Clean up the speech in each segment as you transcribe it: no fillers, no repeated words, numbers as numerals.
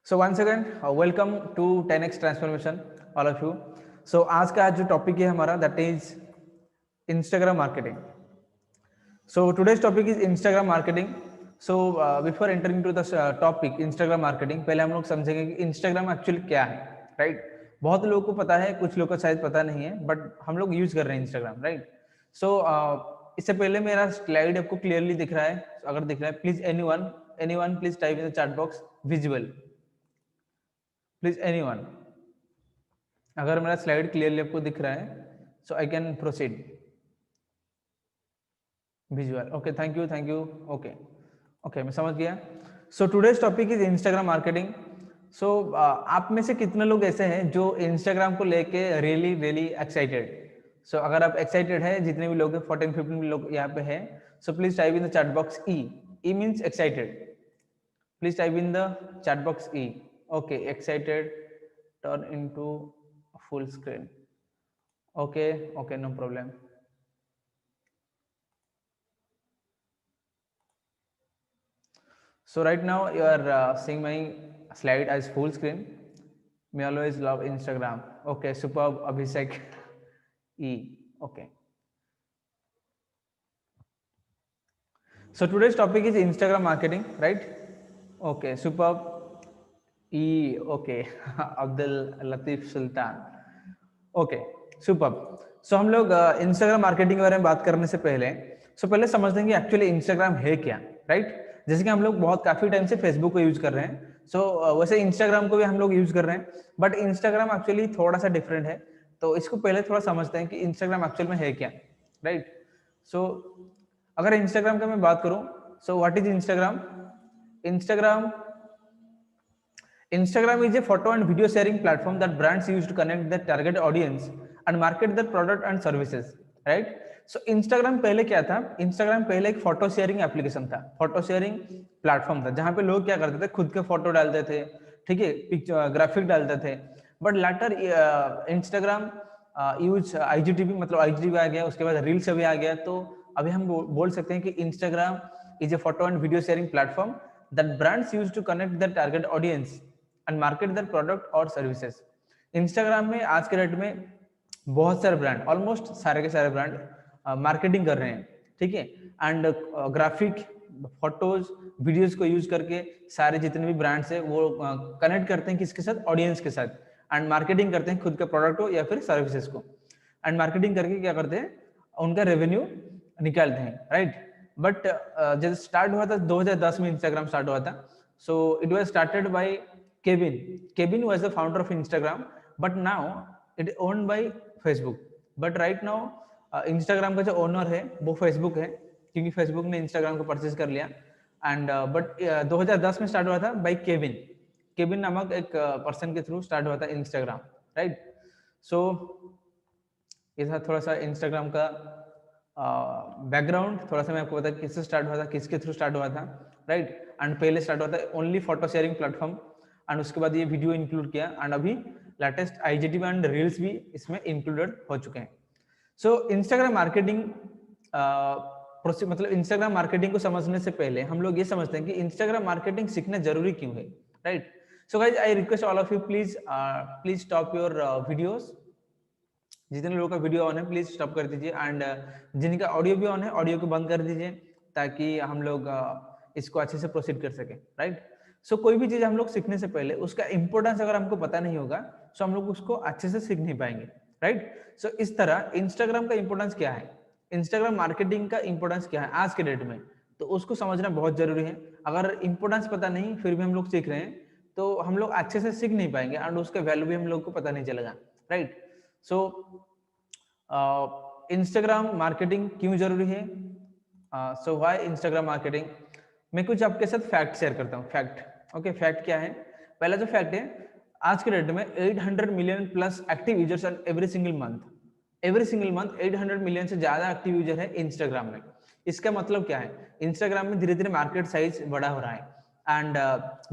So once again welcome to 10x transformation all of you. So आज का जो topic है हमारा that is Instagram marketing. So today's topic is Instagram marketing. So before entering to the topic Instagram marketing, पहले हम लोग समझेंगे कि इंस्टाग्राम एक्चुअली क्या है, राइट? बहुत लोगों को पता है, कुछ लोगों को शायद पता नहीं है, बट हम लोग यूज कर रहे हैं इंस्टाग्राम, राइट? सो इससे पहले मेरा स्लाइड आपको क्लियरली दिख रहा है? अगर दिख रहा है please anyone please type in the chat box visual, please anyone. अगर मेरा स्लाइड क्लियरली आपको दिख रहा है so I can proceed. Visual, okay, thank you. Okay okay, मैं समझ गया। So today's topic is Instagram marketing. So आप में से कितने लोग ऐसे हैं जो इंस्टाग्राम को लेके रियली रियली एक्साइटेड? सो अगर आप एक्साइटेड है, जितने भी लोग हैं 14-15 लोग यहाँ पे हैं, so please type in the chat box E means excited. Please type in the chat box E. Okay, excited turn into full screen. Okay, no problem. So right now you are seeing my slide as full screen. Me always love Instagram. Okay, superb, Abhishek E. Okay, so today's topic is Instagram marketing, right? Okay, superb E. Okay, Abdul Latif Sultan. Okay, super. So हम लोग Instagram marketing के बारे में बात करने से पहले पहले समझ देंगे एक्चुअली इंस्टाग्राम है क्या, राइट? जैसे कि हम लोग काफी टाइम से फेसबुक को यूज कर रहे हैं, वैसे इंस्टाग्राम को भी हम लोग यूज कर रहे हैं, बट इंस्टाग्राम एक्चुअली थोड़ा सा डिफरेंट है। तो इसको पहले थोड़ा समझते हैं कि इंस्टाग्राम एक्चुअल में है क्या, राइट? सो अगर इंस्टाग्राम का मैं बात करूं, so what is Instagram? Instagram is a photo and video sharing platform that brands use to connect their target audience and market their product and services, right? So Instagram पहले क्या था? Instagram पहले एक photo sharing application था, photo sharing platform था, जहां पे लोग क्या करते थे, खुद के फोटो डालते थे, ठीक है, पिक्चर ग्राफिक डालते थे। But later Instagram use IGTV, मतलब आईजीटीवी आ गया, उसके बाद रील्स अभी आ गया। तो अभी हम बोल सकते हैं कि Instagram is a photo and video sharing platform that brands use to connect their target audience and market their product और सर्विसेज। इंस्टाग्राम में आज के डेट में बहुत सारे ब्रांड, ऑलमोस्ट सारे के सारे ब्रांड मार्केटिंग कर रहे हैं, ठीक है? एंड ग्राफिक, फोटोज, वीडियोस को यूज करके सारे जितने भी ब्रांड्स है वो कनेक्ट करते हैं किसके साथ? ऑडियंस के साथ, एंड मार्केटिंग करते हैं खुद के प्रोडक्ट को या फिर सर्विसेज को। एंड मार्केटिंग करके क्या करते हैं? उनका रेवेन्यू निकालते हैं, राइट? बट जब स्टार्ट हुआ था 2010 में इंस्टाग्राम स्टार्ट हुआ था। So it was started by Kevin was the founder of Instagram, but now it is owned by Facebook. But right now Instagram का जो ओनर है वो Facebook है, क्योंकि Facebook ने Instagram को परचेज कर लिया। एंड बट 2010 में स्टार्ट हुआ था बाय केविन नामक एक पर्सन के थ्रू स्टार्ट हुआ था इंस्टाग्राम, राइट? सो ये था थोड़ा सा इंस्टाग्राम का बैकग्राउंड। थोड़ा सा मैं आपको बता किससे स्टार्ट हुआ था, किसके थ्रू स्टार्ट हुआ था, राइट? एंड पहले स्टार्ट हुआ था only photo sharing platform, and उसके बाद ये वीडियो इंक्लूड किया, एंड अभी लेटेस्ट आईजीटीवी एंड रील्स भी इसमें इंक्लूडेड हो चुके हैं। सो इंस्टाग्राम मार्केटिंग मतलब इंस्टाग्राम मार्केटिंग को समझने से पहले हम लोग ये समझते हैं कि इंस्टाग्राम मार्केटिंग सीखना जरूरी क्यों है, right? So guys, I request all of you, please stop your videos. जितने लोगों का वीडियो ऑन है प्लीज स्टॉप कर दीजिए, एंड जिनका ऑडियो भी ऑन है ऑडियो को बंद कर दीजिए, ताकि हम लोग इसको अच्छे से प्रोसीड कर सके, राइट? सो कोई भी चीज हम लोग सीखने से पहले उसका इंपोर्टेंस अगर हमको पता नहीं होगा तो हम लोग उसको अच्छे से सीख नहीं पाएंगे, राइट? सो इस तरह इंस्टाग्राम का इंपोर्टेंस क्या है, इंस्टाग्राम मार्केटिंग का इंपोर्टेंस क्या है आज के डेट में, तो उसको समझना बहुत जरूरी है। अगर इंपोर्टेंस पता नहीं फिर भी हम लोग सीख रहे हैं तो हम लोग अच्छे से सीख नहीं पाएंगे, एंड उसका वैल्यू भी हम लोग को पता नहीं चलेगा, राइट? सो इंस्टाग्राम मार्केटिंग क्यों जरूरी है? So why Instagram marketing? मैं कुछ आपके साथ फैक्ट शेयर करता हूँ। फैक्ट, ओके, फैक्ट क्या है? पहला जो फैक्ट है, आज के डेट में 800 million plus active users every single month 800 million से ज्यादा एक्टिव यूजर है इंस्टाग्राम में। इसका मतलब क्या है? इंस्टाग्राम में धीरे धीरे मार्केट साइज बड़ा हो रहा है, एंड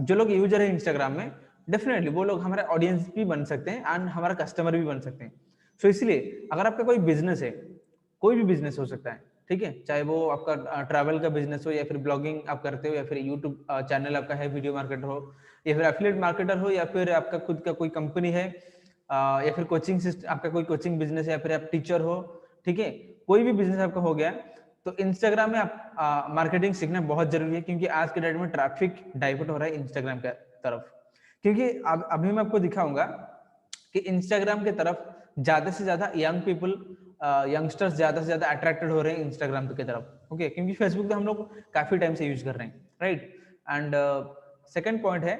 जो लोग यूजर है इंस्टाग्राम में डेफिनेटली वो लोग हमारे ऑडियंस भी बन सकते हैं एंड हमारा कस्टमर भी बन सकते हैं। सो इसलिए अगर आपका कोई बिजनेस है, कोई भी बिजनेस हो सकता है, ठीक है, चाहे वो आपका ट्रैवल का बिजनेस हो या फिर ब्लॉगिंग आप करते हो या फिर यूट्यूब चैनल आपका है, वीडियो मार्केटर हो या फिर एफिलिएट मार्केटर हो या फिर आपका खुद का कोई कंपनी है, या फिर कोचिंग सिस्टम आपका कोई कोचिंग बिजनेस है या फिर आप टीचर हो, ठीक है, कोई भी बिजनेस आपका हो गया, तो इंस्टाग्राम में आप मार्केटिंग सीखना बहुत जरूरी है, क्योंकि आज के डेट में ट्रैफिक डाइवर्ट हो रहा है इंस्टाग्राम के तरफ। क्योंकि अब अभी मैं आपको दिखाऊंगा कि इंस्टाग्राम की तरफ ज्यादा से ज्यादा यंग पीपल, यंगस्टर्स ज्यादा से ज्यादा अट्रैक्टेड हो रहे हैं इंस्टाग्राम की तरफ। ओके, क्योंकि फेसबुक तो हम लोग काफी टाइम से यूज कर रहे हैं, राइट। एंड सेकंड पॉइंट है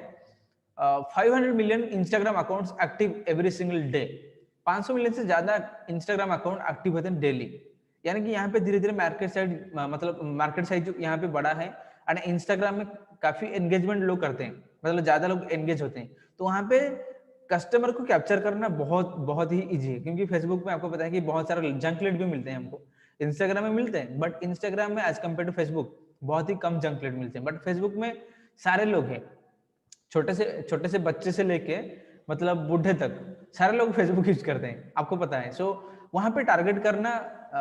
500 million Instagram accounts active every single day. 500 million से ज्यादा इंस्टाग्राम अकाउंट एक्टिव होते हैं डेली। यानी कि यहाँ पे धीरे धीरे मार्केट साइड, मतलब मार्केट साइज जो यहाँ पे बड़ा है, एंड इंस्टाग्राम में काफी एंगेजमेंट लोग करते हैं, मतलब ज्यादा लोग एंगेज होते हैं, तो वहाँ पे कस्टमर को कैप्चर करना बहुत बहुत ही इजी है। क्योंकि फेसबुक में आपको पता है कि बहुत सारे जंक लीड भी मिलते हैं हमको, इंस्टाग्राम में मिलते हैं, बट इंस्टाग्राम में एज कम्पेयर टू फेसबुक बहुत ही कम जंक लीड मिलते हैं। बट फेसबुक में सारे लोग हैं, छोटे से बच्चे से लेके मतलब बूढ़े तक सारे लोग फेसबुक यूज करते हैं, आपको पता है। सो वहां पे टारगेट करना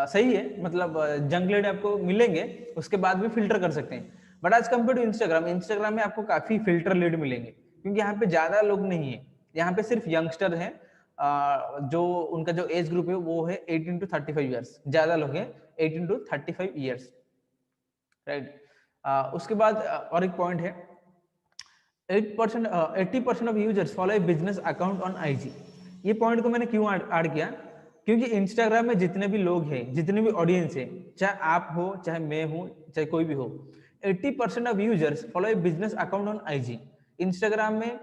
सही है, मतलब जंक लीड आपको मिलेंगे, उसके बाद भी फिल्टर कर सकते हैं। But as compare to Instagram, Instagram में आपको काफी फिल्टर लीड मिलेंगे, क्योंकि यहाँ पे ज्यादा लोग नहीं है, यहाँ पे सिर्फ यंगस्टर है, जो उनका जो एज ग्रुप है वो है 18 to 35 ईयर्स, ज्यादा लोग हैं 18 to 35 ईयर्स, राइट। उसके बाद और एक पॉइंट है 80% of users follow A business account on IG. ये पॉइंट को मैंने क्यों ऐड किया, क्योंकि इंस्टाग्राम में जितने भी लोग हैं, जितने भी ऑडियंस है, चाहे आप हो चाहे मैं हूं चाहे कोई भी हो, 80% of users follow A business account on IG. Instagram में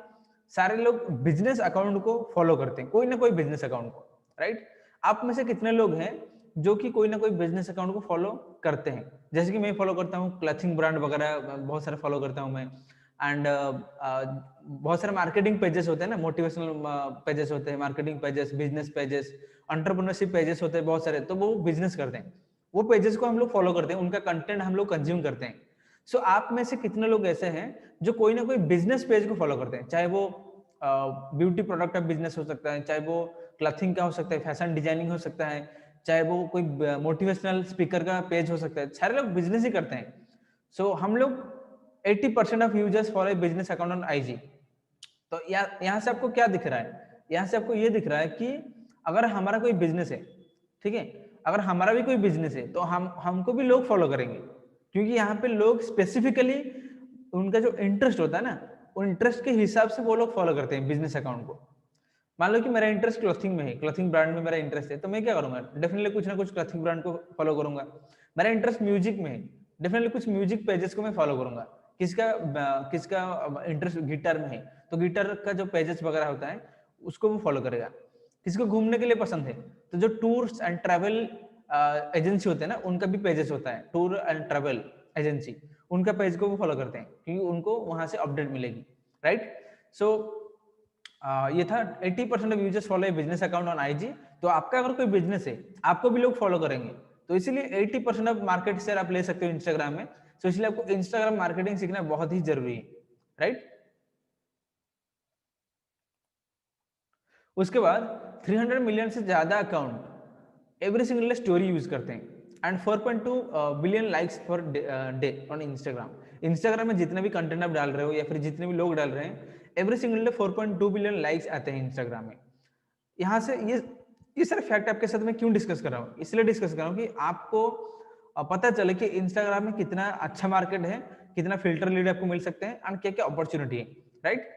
सारे लोग बिजनेस अकाउंट को फॉलो करते हैं, कोई ना कोई बिजनेस अकाउंट को, राइट। आप में से कितने लोग हैं जो कि कोई ना कोई बिजनेस अकाउंट को फॉलो करते हैं? जैसे कि मैं फॉलो करता हूँ क्लथिंग ब्रांड वगैरह, बहुत सारे फॉलो करता हूँ मैं। एंड बहुत सारे मार्केटिंग पेजेस होते हैं ना, मोटिवेशनल पेजेस होते हैं, marketing pages, business pages, entrepreneurship pages होते हैं बहुत सारे, तो वो बिजनेस करते हैं, वो पेजेस को हम लोग फॉलो करते हैं, उनका कंटेंट हम लोग कंज्यूम करते हैं। सो आप में से कितने लोग ऐसे हैं जो कोई ना कोई बिजनेस पेज को फॉलो करते हैं, चाहे वो ब्यूटी प्रोडक्ट का बिजनेस हो सकता है, चाहे वो क्लथिंग का हो सकता है, फैशन डिजाइनिंग हो सकता है, चाहे वो कोई मोटिवेशनल स्पीकर का पेज हो सकता है, सारे लोग बिजनेस ही करते हैं। सो हम लोग 80% of users follow business account on IG. तो यहाँ से आपको क्या दिख रहा है? यहाँ से आपको ये दिख रहा है कि अगर हमारा कोई बिजनेस है, ठीक है, अगर हमारा भी कोई बिजनेस है तो हमको भी लोग फॉलो करेंगे, क्योंकि यहाँ पे लोग स्पेसिफिकली उनका जो इंटरेस्ट होता है ना, उन इंटरेस्ट के हिसाब से वो लोग फॉलो करते हैं बिजनेस अकाउंट को। मान लो कि मेरा इंटरेस्ट क्लॉथिंग में है, क्लॉथिंग ब्रांड में मेरा इंटरेस्ट है, तो मैं क्या करूंगा, डेफिनेटली कुछ ना कुछ क्लॉथिंग ब्रांड को फॉलो करूंगा। मेरा इंटरेस्ट म्यूजिक में है, डेफिनेटली कुछ म्यूजिक पेजेस को मैं फॉलो करूंगा। किसका इंटरेस्ट गिटार में है, तो गिटार का जो पेजेस वगैरह होता है उसको वो फॉलो करेगा। किसको घूमने के लिए पसंद है, तो जो टूर्स एंड ट्रैवल एजेंसी होते हैं ना, उनका भी पेजेस होता है, टूर एंड ट्रैवल एजेंसी, उनका पेज को वो फॉलो करते हैं, क्योंकि उनको वहां से अपडेट मिलेगी, राइट। सो ये था 80% of users follow business account on IG. तो आपका अगर कोई बिजनेस है, आपको भी लोग फॉलो करेंगे, तो इसीलिए 80% ऑफ मार्केट शेयर आप ले सकते हो इंस्टाग्राम में। तो इसलिए आपको इंस्टाग्राम मार्केटिंग सीखना बहुत ही जरूरी है, राइट। उसके बाद 300 मिलियन से ज्यादा account every single storey use करते हैं, and 4.2 billion likes per day on Instagram. Instagram में जितने भी कंटेंट आप डाल रहे हो या फिर जितने भी लोग डाल रहे हैं, every single day 4.2 billion likes आते हैं इंस्टाग्राम में। यहाँ से ये सारे फैक्ट आपके साथ में क्यों डिस्कस कर रहा हूँ, इसलिए डिस्कस कर रहा हूँ कि आपको पता चले कि इंस्टाग्राम में कितना अच्छा मार्केट है, कितना फिल्टर लीड आपको मिल सकते हैं, एंड क्या क्या अपॉर्चुनिटी है, राइट।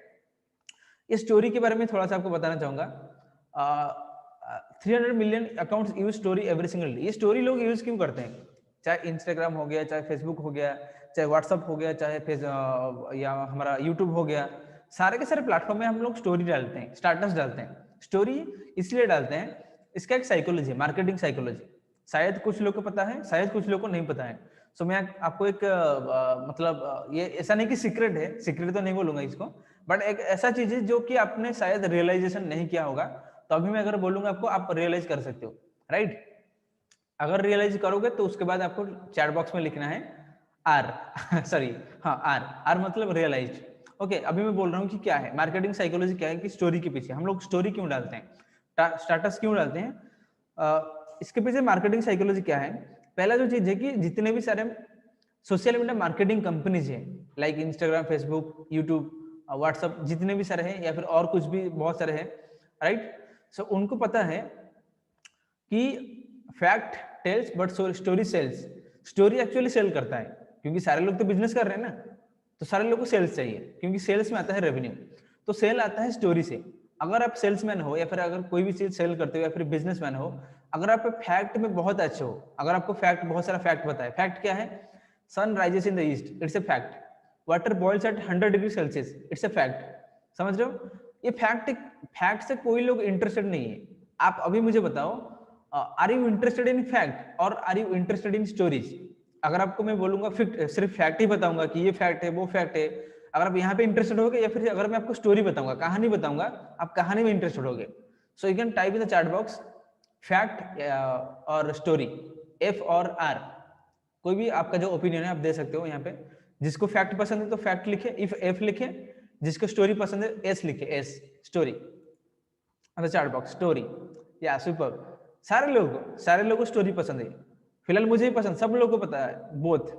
इस स्टोरी के बारे में थोड़ा सा आपको बताना चाहूंगा। 300 million accounts use story every single day. ये स्टोरी लोग यूज क्यों करते हैं? चाहे इंस्टाग्राम हो गया, चाहे फेसबुक हो गया, चाहे व्हाट्सअप हो गया, चाहे या हमारा यूट्यूब हो गया, सारे के सारे प्लेटफॉर्म में हम लोग स्टोरी डालते हैं, स्टाटस डालते हैं। स्टोरी इसलिए डालते हैं, इसका एक साइकोलॉजी, मार्केटिंग साइकोलॉजी, शायद कुछ लोग को पता है, शायद कुछ लोग को नहीं पता है। सो मैं आपको एक मतलब ये ऐसा नहीं कि सीक्रेट है, सीक्रेट तो नहीं बोलूंगा इसको, बट एक ऐसा चीज है जो कि आपने शायद रियलाइजेशन नहीं किया होगा, तो अभी मैं अगर बोलूंगा आपको, आप रियलाइज कर सकते हो, राइट। अगर रियलाइज करोगे तो उसके बाद आपको चैट बॉक्स में लिखना है आर सॉरी, हाँ आर, आर मतलब रियलाइज। ओके, अभी मैं बोल रहा हूँ कि क्या है मार्केटिंग साइकोलॉजी, क्या है कि स्टोरी के पीछे हम लोग स्टोरी क्यों डालते हैं, स्टाटस क्यों डालते हैं, इसके पीछे मार्केटिंग साइकोलॉजी क्या है पहला जो चीज है कि जितने भी सारे सोशल मीडिया मार्केटिंग कंपनीज है, like Instagram, Facebook, YouTube, WhatsApp, जितने भी सारे हैं या फिर और कुछ भी बहुत सारे हैं, राइट। सो उनको पता है कि fact tells but story sells. Story actually sell करता है, क्योंकि सारे लोग तो बिजनेस कर रहे हैं ना, तो सारे लोग को सेल्स चाहिए, क्योंकि सेल्स में आता है रेवेन्यू। तो सेल आता है स्टोरी से। अगर आप सेल्समैन हो या फिर अगर कोई भी चीज सेल करते हो या फिर बिजनेसमैन हो, अगर आप फैक्ट में बहुत अच्छे हो, अगर आपको फैक्ट, बहुत सारा फैक्ट पता है। फैक्ट क्या है? Sun rises in the east, it's a fact. Water boils at 100 degree Celsius, it's a fact. समझ रहे हो? ये फैक्ट, फैक्ट से कोई लोग इंटरेस्टेड नहीं है। आप अभी मुझे बताओ, are you interested in fact और are you interested in stories? अगर आपको मैं बोलूंगा सिर्फ फैक्ट ही बताऊंगा कि ये फैक्ट है, वो फैक्ट है, अगर आप यहाँ पे इंटरेस्टेड होगे, या फिर अगर मैं आपको स्टोरी बताऊंगा, कहानी बताऊंगा, आप कहानी में इंटरेस्टेड होगे। सो you can type in the chat box fact और स्टोरी, एफ और आर, कोई भी आपका जो ओपिनियन है आप दे सकते हो यहाँ पे। जिसको फैक्ट पसंद है तो फैक्ट लिखे, इफ एफ लिखे। जिसको स्टोरी पसंद है एस लिखे, S story, chat box story. या सुपर, सारे लोगों को स्टोरी पसंद है। फिलहाल मुझे ही पसंद, सब लोगों को पता है, बोथ।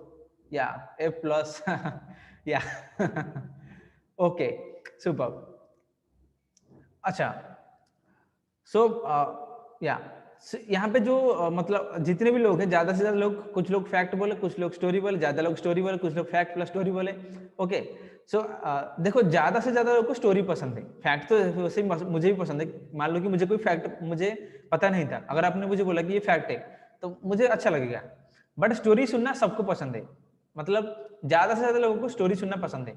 या एफ प्लस या ओके सुपर। अच्छा, सो या यहाँ पे जो मतलब जितने भी लोग हैं, ज्यादा से ज्यादा लोग, कुछ लोग फैक्ट बोले, कुछ लोग स्टोरी बोले, ज्यादा लोग स्टोरी बोले, कुछ लोग फैक्ट प्लस स्टोरी बोले। ओके, सो देखो, ज्यादा से ज्यादा लोग को स्टोरी पसंद है। फैक्ट तो वैसे ही मुझे भी पसंद है। मान लो कि मुझे कोई फैक्ट मुझे पता नहीं था, अगर आपने मुझे बोला कि ये फैक्ट है तो मुझे अच्छा लगेगा। बट स्टोरी सुनना सबको पसंद है, मतलब ज्यादा से ज्यादा लोगों को स्टोरी सुनना पसंद है।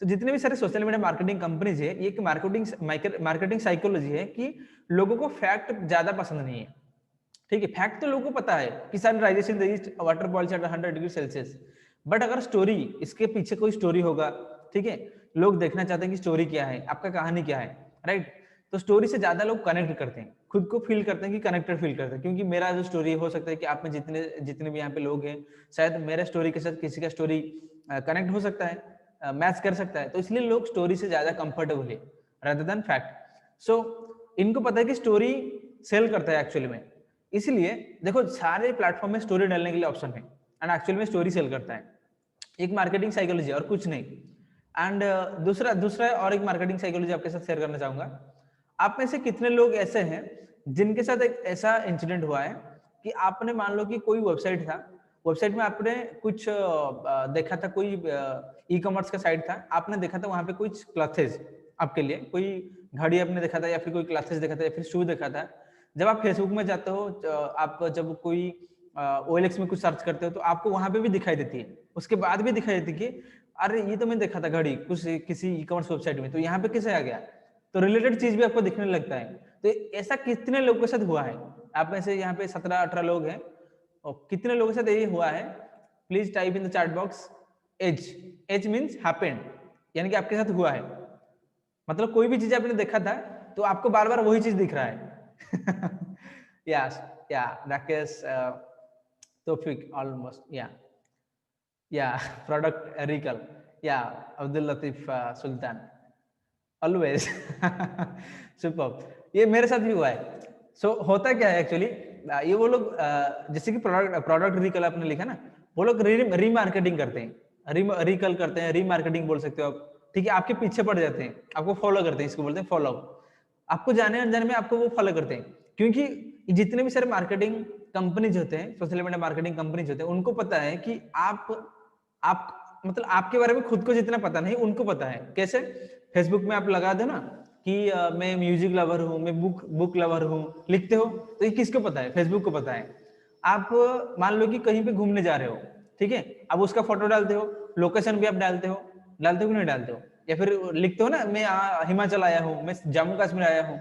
तो जितने भी सारे सोशल मीडिया मार्केटिंग कंपनीज है, ये एक मार्केटिंग साइकोलॉजी है कि लोगों को फैक्ट ज्यादा पसंद नहीं है। ठीक है, फैक्ट तो लोगों को पता है कि sun rises in the east, water boils at 100 degree Celsius. But अगर स्टोरी, इसके पीछे कोई स्टोरी होगा, ठीक है, लोग देखना चाहते हैं कि स्टोरी क्या है, आपका कहानी क्या है, राइट। तो स्टोरी से ज्यादा लोग कनेक्ट करते हैं, खुद को फील करते हैं कि कनेक्टेड फील करते हैं। क्योंकि मेरा जो स्टोरी हो सकता है कि आप में जितने जितने भी यहाँ पे लोग हैं, शायद मेरे स्टोरी के साथ किसी का स्टोरी कनेक्ट हो सकता है, मैच कर सकता है। तो इसलिए लोग स्टोरी से ज्यादा कंफर्टेबल है रादर देन फैक्ट। सो इनको पता है कि स्टोरी सेल करता है एक्चुअली में। इसलिए देखो, सारे प्लेटफॉर्म में स्टोरी डालने के लिए ऑप्शन है, एंड एक्चुअली में स्टोरी सेल करता है। एक मार्केटिंग साइकोलॉजी और कुछ नहीं। एंड दूसरा और एक मार्केटिंग साइकोलॉजी आपके साथ शेयर करना चाहूंगा। आप में से कितने लोग ऐसे हैं जिनके साथ एक ऐसा इंसिडेंट हुआ है कि आपने, मान लो कि कोई वेबसाइट था, वेबसाइट में आपने कुछ देखा था, कोई ई कॉमर्स का साइट था, आपने देखा था वहां पे कुछ क्लॉथेज आपके लिए, कोई घड़ी आपने देखा था, या फिर कोई क्लॉथेज देखा था, या फिर शू देखा था। जब आप फेसबुक में जाते हो, आप जब कोई OLX में कुछ सर्च करते हो, तो आपको वहां पे भी दिखाई देती है, उसके बाद भी दिखाई देती है कि अरे ये तो मैंने देखा था घड़ी कुछ किसी ई कॉमर्स वेबसाइट में, तो यहाँ पे कैसे आ गया। तो रिलेटेड चीज भी आपको दिखने लगता है। तो ऐसा कितने लोगों के साथ हुआ है? आप में से यहाँ पे 17-18 लोग हैं, और कितने लोगों के साथ ये हुआ है? Please type in the chat box age. Age means happened, यानी कि आपके साथ हुआ है। मतलब कोई भी चीज आपने देखा था तो आपको बार बार वही चीज दिख रहा है। यस, या राकेश, तौफिक, ऑलमोस्ट, या प्रोडक्ट रिकल, या अब्दुल लतीफ सुल्तान, ऑलवेज। सुपर, ये मेरे साथ भी हुआ है। सो होता क्या है एक्चुअली, ये वो लोग जैसे कि प्रोडक्ट रिकल आपने लिखा ना, वो लोग रीमार्केटिंग करते हैं, रिकल करते हैं, रीमार्केटिंग बोल सकते हो आप। ठीक है, आपके पीछे पड़ जाते हैं, आपको फॉलो करते हैं, इसको बोलते हैं फॉलो। आपको जाने अनजाने में आपको वो फॉलो करते हैं, क्योंकि जितने भी सारे मार्केटिंग कंपनीज होते हैं, सोशल मीडिया मार्केटिंग कंपनीज होते हैं, उनको पता है कि आप मतलब आपके बारे में खुद को जितना पता नहीं, उनको पता है। कैसे? फेसबुक में आप लगा दो ना कि मैं म्यूजिक लवर हूँ, मैं बुक लवर हूँ, लिखते हो, तो ये किसको पता है? फेसबुक को पता है। आप मान लो कि कहीं पे घूमने जा रहे हो, ठीक है, अब उसका फोटो डालते हो, लोकेशन भी आप डालते हो कि नहीं डालते हो? या फिर लिखते हो ना, मैं हिमाचल आया हूँ, मैं जम्मू कश्मीर आया हूँ,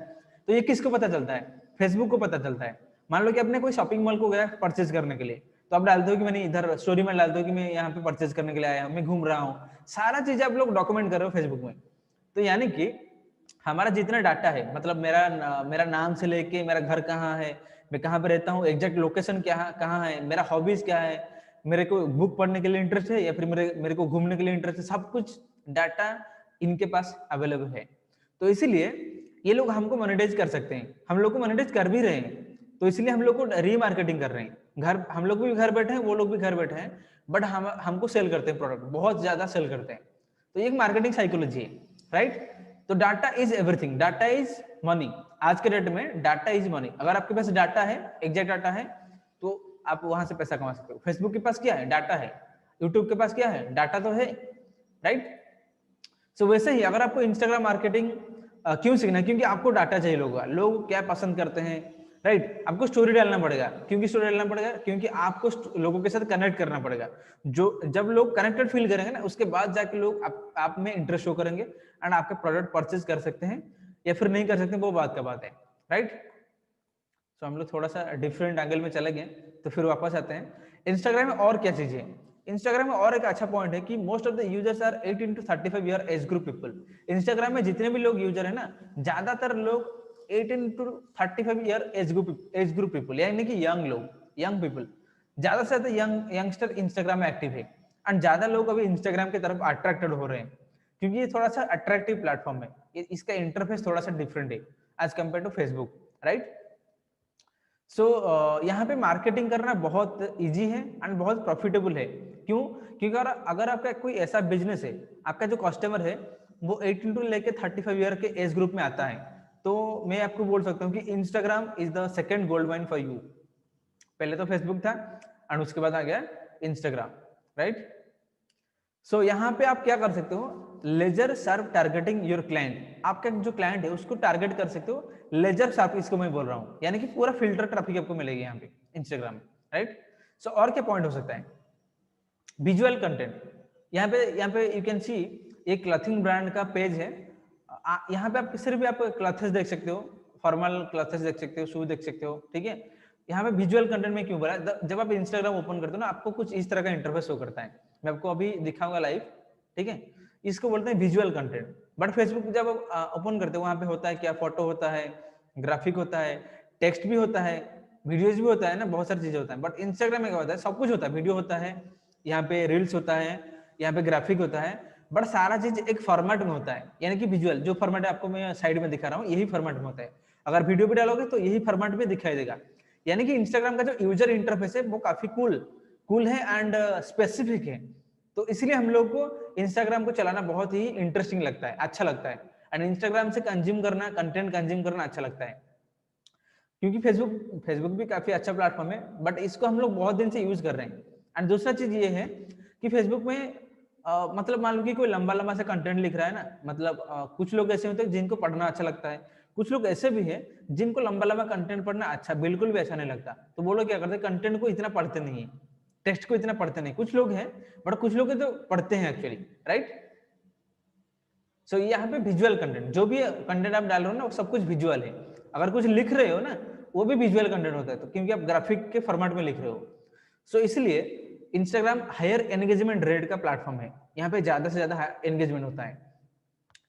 तो ये किसको पता चलता है? फेसबुक को पता चलता है। मान लो कि आपने कोई शॉपिंग मॉल को गया परचेज करने के लिए, तो आप डालते हो कि मैंने इधर, स्टोरी में डालते हो कि मैं यहाँ पे परचेज करने के लिए आया हूँ, मैं घूम रहा हूँ, सारा चीज आप लोग डॉक्यूमेंट कर रहे हो फेसबुक में। तो यानी कि हमारा जितना डाटा है, मतलब मेरा नाम से लेके मेरा घर कहाँ है, मैं कहाँ पे रहता हूँ, एग्जैक्ट लोकेशन क्या कहाँ है, मेरा हॉबीज क्या है, मेरे को बुक पढ़ने के लिए इंटरेस्ट है या फिर मेरे को घूमने के लिए इंटरेस्ट है, सब कुछ डाटा इनके पास अवेलेबल है। तो इसीलिए ये लोग हमको मोनेटाइज कर सकते हैं, हम लोग को मोनेटाइज कर भी रहे हैं। तो इसलिए हम लोग को रीमार्केटिंग कर रहे हैं। घर हम लोग भी घर बैठे हैं, वो लोग भी घर बैठे हैं, बट हमको सेल करते हैं प्रोडक्ट, बहुत ज्यादा सेल करते हैं। तो ये एक मार्केटिंग साइकोलॉजी है, राइट। तो data is everything, data is money. आज के डेट में डाटा इज मनी। अगर आपके पास डाटा है, एग्जैक्ट डाटा है, तो आप वहां से पैसा कमा सकते हो। फेसबुक के पास क्या है? डाटा है। यूट्यूब के पास क्या है? डाटा तो है, राइट। सो वैसे ही अगर आपको इंस्टाग्राम मार्केटिंग क्यों सीखना है? क्योंकि आपको डाटा चाहिए लोग क्या पसंद करते हैं, राइट। आपको स्टोरी डालना पड़ेगा। क्योंकि स्टोरी डालना पड़ेगा, क्योंकि आपको लोगों के साथ कनेक्ट करना पड़ेगा। जो जब लोग कनेक्टेड फील करेंगे ना, उसके बाद जाके लोग आप में इंटरेस्ट शो करेंगे एंड आपके प्रोडक्ट परचेज कर सकते हैं या फिर नहीं कर सकते, वो बात का बात है, राइट। तो हम लोग थोड़ा सा डिफरेंट एंगल में चले गए, तो फिर वापस आते हैं। इंस्टाग्राम में और क्या चीजें हैं? इंस्टाग्राम में और एक अच्छा पॉइंट है कि most of the users are 18 to 35 year age group people. Instagram में जितने भी लोग यूजर है ना, ज्यादातर लोग 18 to 35 year age group people, यानी कि यंग लोग, यंग पीपल, ज्यादा से ज्यादा यंगस्टर इंस्टाग्राम में एक्टिव है। एंड ज्यादा लोग अभी इंस्टाग्राम की तरफ अट्रैक्टेड हो रहे हैं, क्योंकि ये थोड़ा सा अट्रैक्टिव प्लेटफॉर्म है। इसका इंटरफेस थोड़ा सा डिफरेंट है as compare to Facebook, right. So यहाँ पे मार्केटिंग करना बहुत इजी है एंड बहुत प्रॉफिटेबल है। क्यों? क्योंकि अगर आपका कोई ऐसा बिजनेस है, आपका जो कस्टमर है वो 18 टू लेके 35 ईयर के एज ग्रुप में आता है, तो मैं आपको बोल सकता हूँ कि Instagram is the second gold mine for you. पहले तो फेसबुक था एंड उसके बाद आ गया इंस्टाग्राम, राइट। सो यहाँ पे आप क्या कर सकते हो? Laser sharp targeting your client. आपका जो क्लाइंट है उसको टारगेट कर सकते हो लेजर शार्प, इसको मैं बोल रहा हूँ, यानी कि पूरा फिल्टर ट्रैफिक आपको मिलेगी यहाँ पे इंस्टाग्राम में, राइट। सो और क्या पॉइंट हो सकता है? Visual content. यहाँ पे यू कैन सी एक क्लॉथिंग ब्रांड का पेज है। यहाँ पे आप सिर्फ आप क्लॉथेस देख सकते हो, फॉर्मल क्लॉथेस देख सकते हो, शू देख सकते हो, ठीक है। यहाँ पे विजुअल कंटेंट में क्यों बोला? जब आप इंस्टाग्राम ओपन करते हो ना, आपको कुछ इस तरह का इंटरफेस शो करता है। मैं आपको अभी दिखाऊंगा लाइव, ठीक है। इसको बोलते हैं विजुअल कंटेंट। बट फेसबुक जब आप ओपन करते हो, वहां पे होता है क्या? फोटो होता है, ग्राफिक होता है, टेक्स्ट भी होता है, वीडियोज भी होता है ना, बहुत सारी चीजें होता है। बट इंस्टाग्राम में क्या होता है? सब कुछ होता है, वीडियो होता है, यहाँ पे रील्स होता है, यहाँ पे ग्राफिक होता है, बट सारा चीज एक फॉर्मेट में होता है। यानी कि विजुअल जो फॉर्मेट आपको मैं साइड में दिखा रहा हूँ, यही फॉर्मेट में होता है। अगर वीडियो भी डालोगे तो यही फॉर्मेट में दिखाई देगा। यानी कि इंस्टाग्राम का जो यूजर इंटरफेस है वो काफी कूल है एंड स्पेसिफिक है। तो इसलिए हम लोग को इंस्टाग्राम को चलाना बहुत ही इंटरेस्टिंग लगता है, अच्छा लगता है। एंड इंस्टाग्राम से कंज्यूम करना, कंटेंट कंज्यूम करना अच्छा लगता है। क्योंकि फेसबुक भी काफी अच्छा प्लेटफॉर्म है, बट इसको हम लोग बहुत दिन से यूज कर रहे हैं। एंड दूसरा चीज ये है कि फेसबुक में मतलब मान लो कि कोई लंबा लंबा सा कंटेंट लिख रहा है ना, मतलब कुछ लोग ऐसे होते हैं जिनको पढ़ना अच्छा लगता है, कुछ लोग ऐसे भी हैं जिनको लंबा लंबा कंटेंट पढ़ना अच्छा बिल्कुल भी अच्छा नहीं लगता। तो वो लोग क्या करते हैं? कंटेंट को इतना पढ़ते नहीं है, टेक्स्ट को इतना पढ़ते नहीं। कुछ लोग हैं, बट कुछ लोग तो पढ़ते हैं एक्चुअली, राइट। सो यहाँ पे विजुअल कंटेंट, जो भी कंटेंट आप डाल रहे हो ना, वो सब कुछ विजुअल है। अगर कुछ लिख रहे हो ना, वो भी विजुअल कंटेंट होता है, तो क्योंकि आप ग्राफिक के फॉर्मेट में लिख रहे हो। सो इसलिए इंस्टाग्राम हायर एंगेजमेंट रेट का प्लेटफॉर्म है। यहाँ पे ज्यादा से ज्यादा एंगेजमेंट होता है।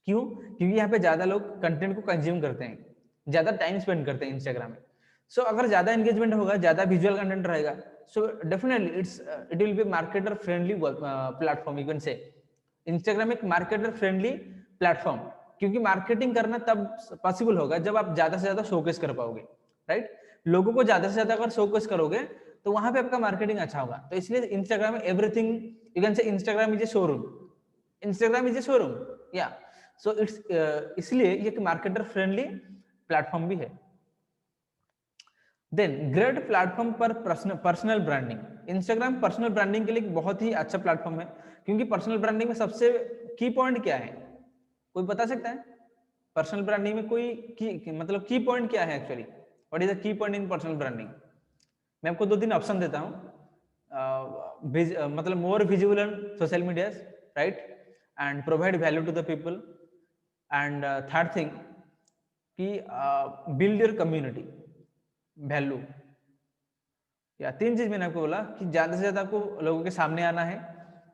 क्यों? क्योंकि यहाँ पे ज्यादा लोग कंटेंट को कंज्यूम करते हैं, ज्यादा टाइम स्पेंड करते हैं इंस्टाग्राम में। सो अगर ज्यादा एंगेजमेंट होगा, ज्यादा विजुअल कंटेंट रहेगा, so definitely it will be marketer friendly platform, you can से। इंस्टाग्राम एक मार्केटर फ्रेंडली प्लेटफॉर्म, क्योंकि मार्केटिंग करना तब पॉसिबल होगा जब आप ज्यादा से ज्यादा शोकेस कर पाओगे, राइट। लोगों को ज्यादा से ज्यादा अगर शोकेस करोगे तो वहां पे आपका मार्केटिंग अच्छा होगा। तो इसलिए इंस्टाग्राम में एवरीथिंग, यू कैन से Instagram is A showroom, Instagram is A showroom, या सो इट्स, इसलिए ये मार्केटर फ्रेंडली प्लेटफॉर्म भी है। देन ग्रेट प्लेटफॉर्म पर personal branding. Instagram personal branding के लिए बहुत ही अच्छा प्लेटफॉर्म है, क्योंकि पर्सनल ब्रांडिंग में सबसे की पॉइंट क्या है? कोई बता सकता है? पर्सनल ब्रांडिंग में कोई मतलब की पॉइंट क्या है actually? What is the key point in personal branding? मैं आपको 2-3 ऑप्शन देता हूँ। मतलब more visible on social media, right, and provide value to the people, and third thing कि बिल्ड योर कम्युनिटी वैल्यू। या 3 चीज मैंने आपको बोला कि ज्यादा से ज्यादा आपको लोगों के सामने आना है,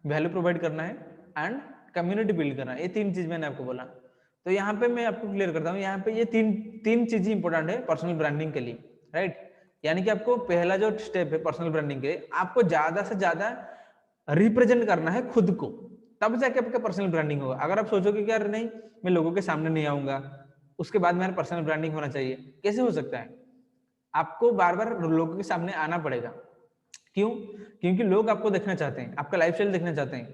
वैल्यू प्रोवाइड करना है एंड कम्युनिटी बिल्ड करना है। ये 3 चीज मैंने आपको बोला। तो यहाँ पे मैं आपको क्लियर करता हूँ, यहाँ पे ये तीन चीजें इंपॉर्टेंट है पर्सनल ब्रांडिंग के लिए, राइट। यानी कि आपको पहला जो स्टेप है पर्सनल ब्रांडिंग के लिए, आपको ज्यादा से ज्यादा रिप्रेजेंट करना है खुद को, तब जाके आपका पर्सनल ब्रांडिंग होगा। अगर आप सोचोगे कि यार नहीं, मैं लोगों के सामने नहीं आऊंगा, उसके बाद मेरा पर्सनल ब्रांडिंग होना चाहिए, कैसे हो सकता है? आपको बार बार लोगों के सामने आना पड़ेगा। क्यों? क्योंकि लोग आपको देखना चाहते हैं, आपका लाइफस्टाइल देखना चाहते हैं,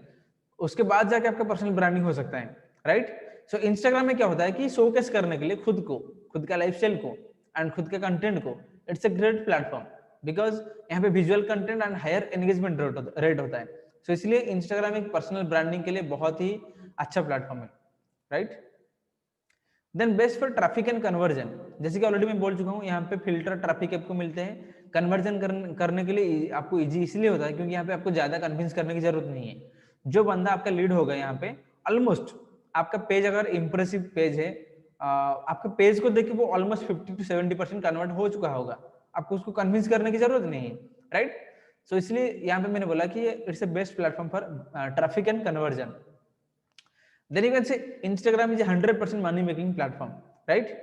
उसके बाद जाके आपका पर्सनल ब्रांडिंग हो सकता है, राइट? सो इंस्टाग्राम में क्या होता है कि शोकेस करने के लिए खुद को, खुद का लाइफस्टाइल को एंड खुद के कंटेंट को, it's a great platform because यहाँ पे visual content and higher engagement rate होता है। सो इसलिए इंस्टाग्राम एक पर्सनल ब्रांडिंग के लिए बहुत ही अच्छा प्लेटफॉर्म है, right? Then best for traffic and conversion, जैसे कि ऑलरेडी मैं बोल चुका हूँ, यहाँ पे फिल्टर ट्रैफिक आपको मिलते हैं। कन्वर्जन करने के लिए आपको इजी इसलिए होता है क्योंकि यहाँ पे आपको ज्यादा कन्विंस करने की जरूरत नहीं है। जो बंदा आपका लीड होगा यहाँ पे, ऑलमोस्ट आपका पेज अगर इंप्रेसिव पेज है, आपके पेज को देख के वो ऑलमोस्ट 50 to 70% कन्वर्ट हो चुका होगा, आपको उसको कन्विंस करने की जरूरत नहीं है, राइट? सो इसलिए यहाँ पे मैंने बोला कि it's a best platform for traffic and conversion. Then you can say Instagram is a 100% money making platform, right?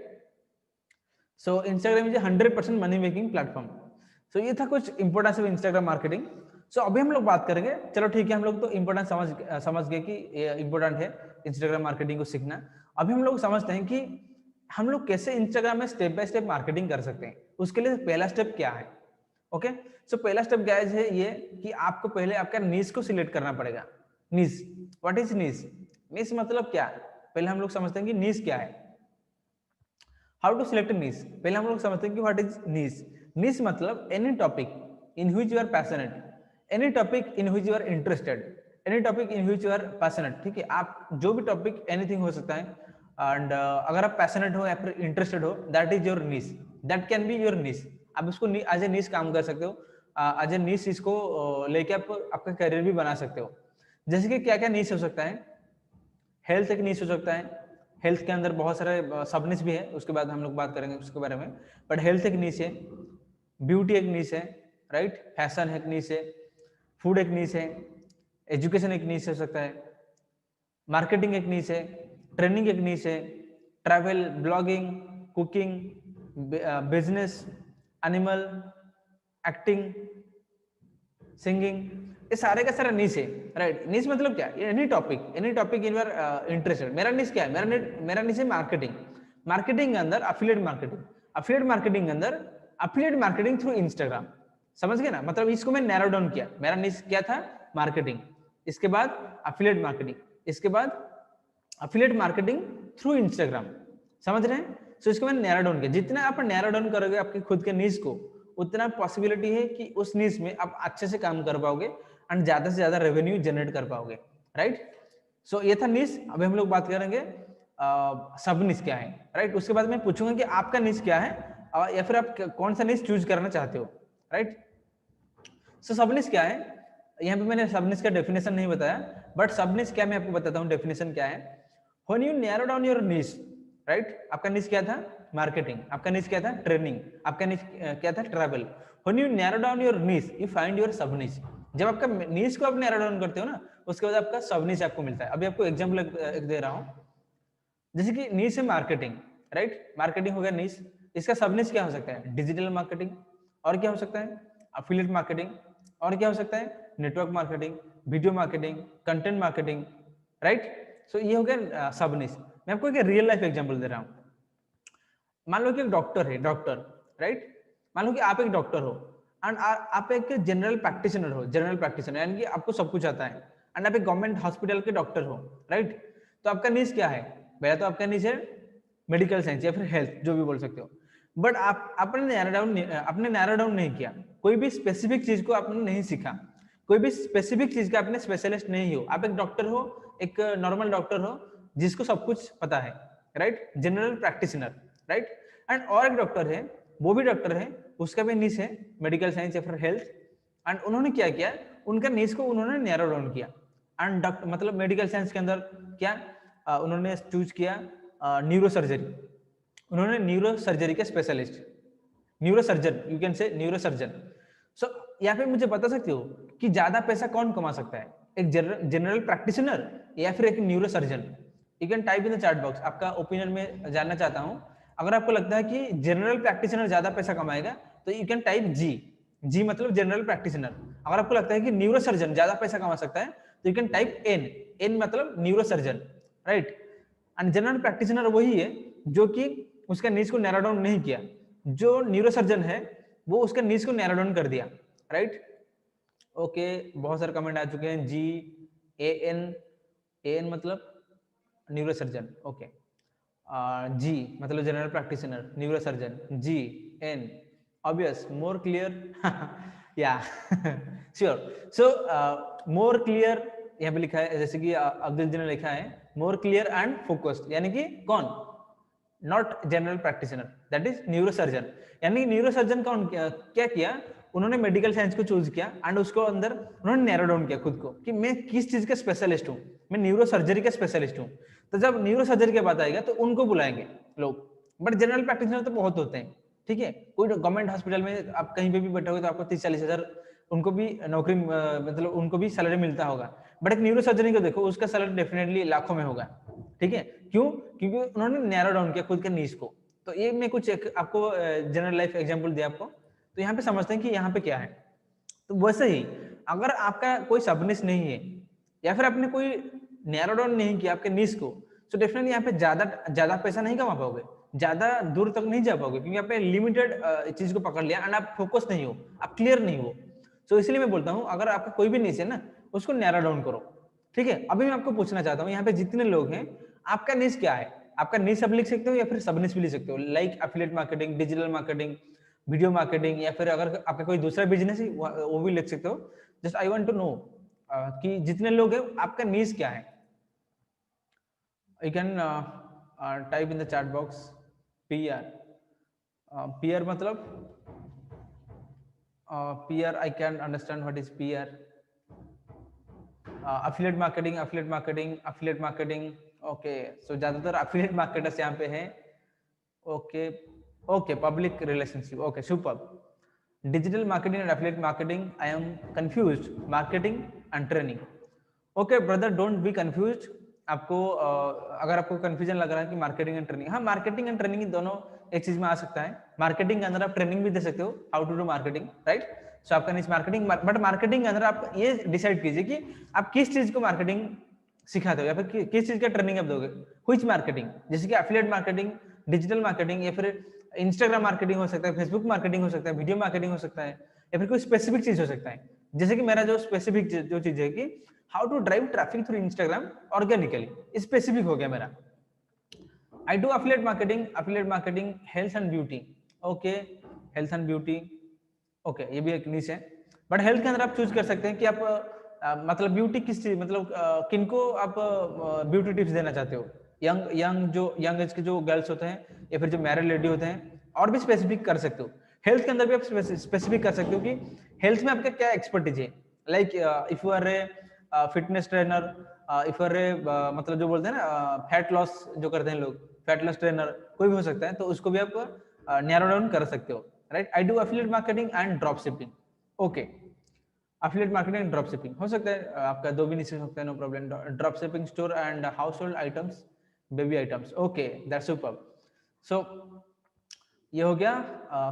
So Instagram is a 100% money making platform. So ये था कुछ इंपोर्टेंस ऑफ इंस्टाग्राम मार्केटिंग। सो अभी हम लोग बात करेंगे, चलो ठीक है, हम लोग तो इंपोर्टेंस समझ गए कि इंपोर्टेंट है इंस्टाग्राम मार्केटिंग को सीखना। अभी हम लोग समझते हैं कि हम लोग कैसे इंस्टाग्राम में स्टेप बाय स्टेप मार्केटिंग कर सकते हैं। उसके लिए पहला स्टेप क्या है? ओके, सो पहला स्टेप गाइस है ये कि आपको पहले आपका नीश को सिलेक्ट करना पड़ेगा। नीश, व्हाट इज नीश? नीश मतलब क्या? पहले हम लोग समझते हैं कि नीश क्या है। हाउ टू सिलेक्ट नीश? पहले हम लोग समझते हैं कि व्हाट इज नीश। नीश मतलब any topic in which you are passionate, any topic in which you are interested, any topic in which you are passionate. ठीक है, आप जो भी टॉपिक, एनीथिंग हो सकता है, एंड अगर आप पैशनेट हो या फिर इंटरेस्टेड हो, that is your niche, that can be your niche. आप इसको एज ए नीश काम कर सकते हो, एज ए नीश इसको लेके आप आपका करियर भी बना सकते हो। जैसे कि क्या क्या नीश हो सकता है? हेल्थ एक नीश हो सकता है, हेल्थ के अंदर बहुत सारे सब नीश भी है, उसके बाद हम लोग बात करेंगे उसके बारे में, बट हेल्थ एक नीश है, ब्यूटी एक नीश है, राइट? फैशन एक नीश है, फूड एक नीश है, एजुकेशन एक नीश हो सकता है, मार्केटिंग एक नीश है, ट्रेनिंग एक नीश है, travel, blogging, cooking, business, animal, acting, singing, ये सारे का सारा नीश है, राइट? नीश मतलब क्या? Any topic in your interested. मेरा नीश क्या है? मेरा नीश है मार्केटिंग। मार्केटिंग के अंदर एफिलिएट मार्केटिंग, एफिलिएट मार्केटिंग के अंदर एफिलिएट मार्केटिंग थ्रू इंस्टाग्राम। समझ गए ना? मतलब इसको मैं नैरो डाउन किया। मेरा नीश क्या था? मार्केटिंग, इसके बाद एफिलिएट मार्केटिंग, इसके बाद एफिलिएट मार्केटिंग थ्रू इंस्टाग्राम। समझ रहे हैं? सो इसको मैंने नैरो डाउन किया। जितना आप नैरो डाउन करोगे आपके खुद के नीश को, उतना पॉसिबिलिटी है कि उस नीश में आप अच्छे से काम कर पाओगे एंड ज्यादा से ज्यादा रेवेन्यू जनरेट कर पाओगे, राइट? सो ये था नीश। अभी हम लोग बात करेंगे सब नीश क्या है, राइट? उसके बाद मैं पूछूंगा कि आपका नीश क्या है, या फिर आप कौन सा नीश चूज करना चाहते हो, राइट? सो सब नीश क्या है? यहाँ पे मैंने सब नीश का डेफिनेशन नहीं बताया, बट सब नीश क्या मैं आपको बताता हूँ डेफिनेशन क्या है। When you narrow down your niche, right? आपका नीश क्या था? मार्केटिंग। आपका नीश क्या था? ट्रेनिंग। आपका नीश क्या था? Travel. When you narrow down your niche, you find your सब नीश। जब आपका नीश को आप नैरो डाउन करते हो ना, उसके बाद आपका सब नीश आपको मिलता है। अभी आपको एग्जांपल दे रहा हूँ, जैसे कि नीश है मार्केटिंग, राइट? मार्केटिंग हो गया नीश। इसका सब नीश क्या हो सकता है? Digital marketing. और क्या हो सकता है? Affiliate marketing. और क्या हो सकता है? Network marketing, video marketing, content marketing, right? So ये हो गया सब नीश। मैं आपको एक रियल लाइफ एग्जांपल दे रहा हूँ। मान लो कि एक डॉक्टर है, डॉक्टर, राइट? मान लो कि आप एक डॉक्टर हो एंड आप एक जनरल प्रैक्टिशनर हो, जनरल प्रैक्टिशनर यानी कि आपको सब कुछ आता है, एंड आप एक गवर्नमेंट हॉस्पिटल के डॉक्टर हो, राइट? तो आपका नीश क्या है? पहले तो आपका नीश है मेडिकल साइंस या फिर हेल्थ, जो भी बोल सकते हो। बट आपने नैरो डाउन नहीं किया, कोई भी स्पेसिफिक चीज को आपने नहीं सीखा, कोई भी स्पेसिफिक चीज का आपने स्पेशलिस्ट नहीं हो। आप एक डॉक्टर हो, एक नॉर्मल डॉक्टर हो जिसको सब कुछ पता है, right? General practitioner, right? And और एक डॉक्टर है, वो भी डॉक्टर है, उसका भी नीश है मेडिकल साइंस या फिर हेल्थ, एंड उन्होंने क्या किया? उनका नीश को उन्होंने नैरो डाउन किया। एंड डॉक्टर मतलब मेडिकल साइंस के अंदर क्या उन्होंने चूज किया? Neurosurgery. उन्होंने न्यूरो सर्जरी के specialist, neurosurgeon, you can say neurosurgeon. So यहाँ पे मुझे बता सकते हो कि ज्यादा पैसा कौन कमा सकता है? एक जनरल प्रैक्टिशनर या फिर एक neuro surgeon? You can type in the chat box, आपका ओपिनियन में जानना चाहता हूँ। अगर आपको लगता है कि जनरल प्रैक्टिशनर ज्यादा पैसा कमाएगा तो यू कैन टाइप जी, जी मतलब जनरल प्रैक्टिशनर। अगर आपको लगता है कि न्यूरो सर्जन ज्यादा पैसा कमा सकता है तो you can type N, N मतलब neurosurgeon, right? And general practitioner वही है जो कि उसका नीश को नैरो डाउन नहीं किया, जो न्यूरोसर्जन है वो उसका नीज को नैरो डाउन कर दिया, राइट। ओके, बहुत सारे कमेंट आ चुके हैं। जी ए एन मतलब न्यूरोसर्जन, ओके। जी मतलब general practitioner, neurosurgeon. G N obvious, more clear या श्योर। सो मोर क्लियर यहाँ पे लिखा है, जैसे कि अब्दुल जी ने लिखा है मोर क्लियर एंड फोकस्ड, यानी कि कौन, not general practitioner, that is neurosurgeon. यानी न्यूरोसर्जन का क्या किया, उन्होंने मेडिकल साइंस को चूज किया एंड उसको अंदर उन्होंने नैरो डाउन किया खुद को कि मैं किस चीज का स्पेशलिस्ट हूँ, मैं न्यूरो सर्जरी का स्पेशलिस्ट हूँ। तो जब न्यूरो सर्जरी की बात आएगा तो उनको बुलाएंगे लोग, बट जनरल प्रैक्टिशनर तो बहुत होते हैं, ठीक है। कोई गवर्नमेंट हॉस्पिटल में आप कहीं पे भी बैठोगे तो आपको 30-40 हजार उनको भी नौकरी मतलब उनको भी सैलरी मिलता होगा, बट एक न्यूरो सर्जरी को देखो उसका सैलरी डेफिनेटली लाखों में होगा, ठीक है। क्यों, क्योंकि उन्होंने नैरो डाउन किया खुद के नीश को। तो ये मैं कुछ आपको जनरल लाइफ एग्जांपल दिया आपको, तो यहाँ पे समझते हैं कि यहाँ पे क्या है। तो वैसे ही अगर आपका कोई सबनिश नहीं है या फिर आपने कोई नैरो डाउन नहीं किया आपके नीश को, तो डेफिनेटली यहाँ पे ज्यादा पैसा नहीं कमा पाओगे, ज्यादा दूर तक नहीं जा पाओगे, क्योंकि आपने लिमिटेड चीज को पकड़ लिया एंड आप फोकस नहीं हो, आप क्लियर नहीं हो। तो इसलिए मैं बोलता हूँ अगर आपका कोई भी नीश है ना, उसको नैरो डाउन करो, ठीक है। अभी मैं आपको पूछना चाहता हूँ यहाँ पे जितने लोग हैं, आपका नीश क्या है, आपका नीश आप लिख सकते हो या फिर सब नीश भी लिख सकते हो, like affiliate marketing, digital marketing, video marketing, या फिर अगर आपका कोई दूसरा बिजनेस है वो भी लिख सकते हो। Just I want to know कि जितने लोग हैं आपका नीश क्या है। You can type in the chat box PR. PR मतलब PR, I can understand what is PR. Affiliate marketing, affiliate marketing, affiliate marketing, okay. So ज्यादातर अफिलिएट मार्केटर्स यहाँ पे हैं, okay okay. Public relationship, okay super. Digital marketing and affiliate marketing, I am confused, marketing and training. Okay brother, don't be confused. आपको अगर आपको confusion लग रहा है कि मार्केटिंग एंड ट्रेनिंग, हाँ मार्केटिंग एंड ट्रेनिंग दोनों एक चीज में आ सकता है। मार्केटिंग के अंदर आप ट्रेनिंग भी दे सकते हो, how to do marketing, right. So आपका निश मार्केटिंग, बट मार्केटिंग के अंदर आप ये डिसाइड कीजिए कि आप किस चीज को मार्केटिंग सिखाते हो या फिर किस चीज का ट्रेनिंग आप दोगे, व्हिच मार्केटिंग, जैसे कि एफिलिएट मार्केटिंग, डिजिटल मार्केटिंग, या फिर इंस्टाग्राम मार्केटिंग हो सकता है, फेसबुक मार्केटिंग हो सकता है, वीडियो मार्केटिंग हो सकता है, या फिर कोई स्पेसिफिक चीज हो सकता है। जैसे कि मेरा जो स्पेसिफिक जो चीज है कि how to drive traffic through Instagram organically, specific हो गया मेरा। I do affiliate marketing, affiliate marketing health and beauty, okay. Health and beauty, okay, ये भी एक निश है। बट हेल्थ के अंदर आप चूज कर सकते हैं कि आप मतलब ब्यूटी किस चीज, मतलब किनको आप ब्यूटी टिप्स देना चाहते हो, यंग एज के जो गर्ल्स होते हैं या फिर जो मैरिड लेडी होते हैं, और भी स्पेसिफिक कर सकते हो। हेल्थ के अंदर भी आप स्पेसिफिक कर सकते हो कि हेल्थ में आपका क्या एक्सपर्टीज है, like if you are a fitness trainer, if you are a मतलब जो बोलते हैं ना फैट लॉस जो करते हैं लोग, फैट लॉस ट्रेनर कोई भी हो सकता है, तो उसको भी आप नैरो डाउन कर सकते हो, right. I do affiliate marketing and drop shipping, okay. Affiliate marketing and drop shipping हो सकता है, आपका दो भी निश्चित हो सकता है, no problem. Drop shipping store and household items, baby items, okay, that's super. So ये हो गया।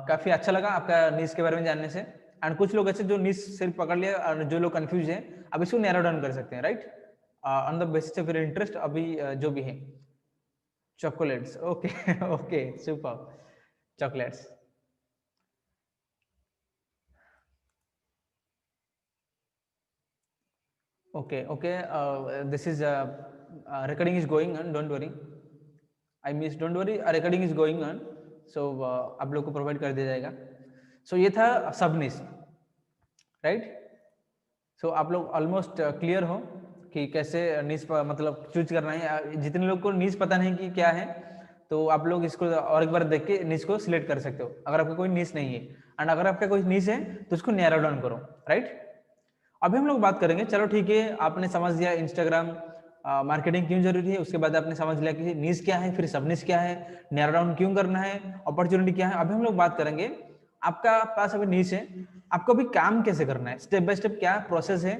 काफी अच्छा लगा आपका नीश के बारे में जानने से। एंड कुछ लोग ऐसे जो नीश सिर्फ पकड़ लिया और जो लोग कंफ्यूज है, अब इसको नैरो डाउन कर सकते हैं, right, on the basis of your interest. अभी जो भी है chocolates, okay okay super, chocolates, okay okay. This is recording is going on, don't worry, I miss, don't worry, recording is going on, so आप लोग को provide कर दिया जाएगा। सो ये था सब निश, राइट। सो आप लोग ऑलमोस्ट क्लियर हो कि कैसे निश मतलब चूज करना है। जितने लोग को निश पता नहीं कि क्या है, तो आप लोग इसको और एक बार देख के निश को सिलेक्ट कर सकते हो अगर आपका कोई निश नहीं है। एंड अगर आपका कोई निश है तो उसको नैरो डाउन करो, राइट। अभी हम लोग बात करेंगे, चलो ठीक है, आपने समझ लिया इंस्टाग्राम मार्केटिंग क्यों जरूरी है, उसके बाद आपने समझ लिया कि नीश क्या है, फिर सब नीश क्या है, नैरो डाउन क्यों करना है, अपॉर्चुनिटी क्या है। अभी हम लोग बात करेंगे, आपका पास अभी नीश है, आपको अभी काम कैसे करना है, स्टेप बाय स्टेप क्या प्रोसेस है,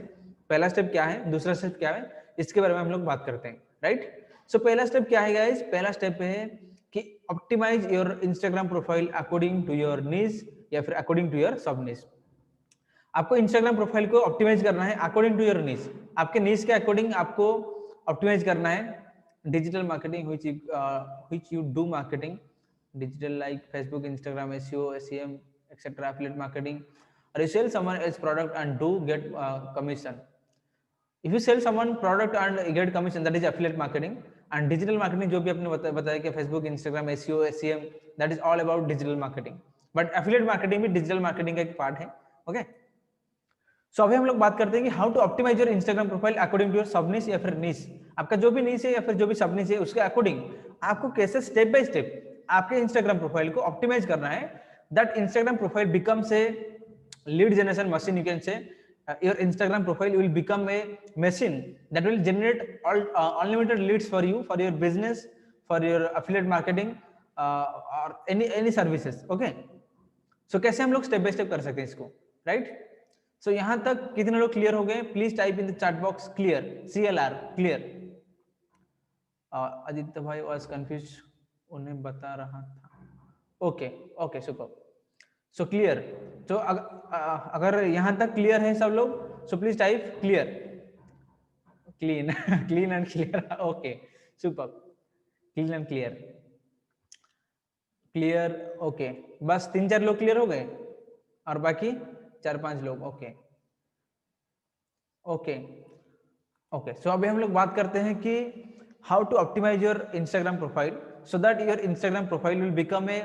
पहला स्टेप क्या है, दूसरा स्टेप क्या है, इसके बारे में हम लोग बात करते हैं, राइट। सो पहला स्टेप क्या है गाइस, पहला स्टेप है कि optimise your Instagram profile according to your niche या फिर अकॉर्डिंग टू योर सब नीश। आपको इंस्टाग्राम प्रोफाइल को ऑप्टिमाइज करना है अकॉर्डिंग टू योर नीश, आपके नीश के अकॉर्डिंग आपको ऑप्टिमाइज करना है। Digital marketing which you do marketing, digital like Facebook, Instagram, SEO, SEM, etc., affiliate marketing, or you sell someone else product and do get commission. If you sell someone product and get commission, that is affiliate marketing. And digital marketing जो भी आपने बताया कि Facebook, Instagram, SEO, SEM, that is all about digital marketing. But affiliate marketing भी digital marketing का एक part है. Okay. सो अभी हम लोग बात करते हैं कि how to optimise your Instagram profile according to your sub niche या फिर निश. आपका जो भी निश है या फिर जो भी सब निश है उसके अकॉर्डिंग आपको कैसे स्टेप बाय स्टेप आपके इंस्टाग्राम प्रोफाइल को ऑप्टिमाइज करना है. That Instagram profile becomes a lead generation machine. You can से your Instagram profile will become a machine that will generate all unlimited leads for you, for your business, for your affiliate marketing or any services. Okay, so कैसे हम लोग step by step कर सकते हैं इसको, right? सो यहां तक कितने लोग क्लियर हो गए? Please type in the chat box clear, CLR clear. Aditya भाई वाज कंफ्यूज, उन्हें बता रहा था. Okay okay super. So clear. तो अगर यहां तक क्लियर है सब लोग, so please type clear, clean clean and clear. Okay super, clean and clear, clear. Okay, बस 3-4 लोग क्लियर हो गए और बाकी 4-5 लोग. Okay okay okay. सो अभी हम लोग बात करते हैं कि how to optimise your Instagram profile so that your Instagram profile will become a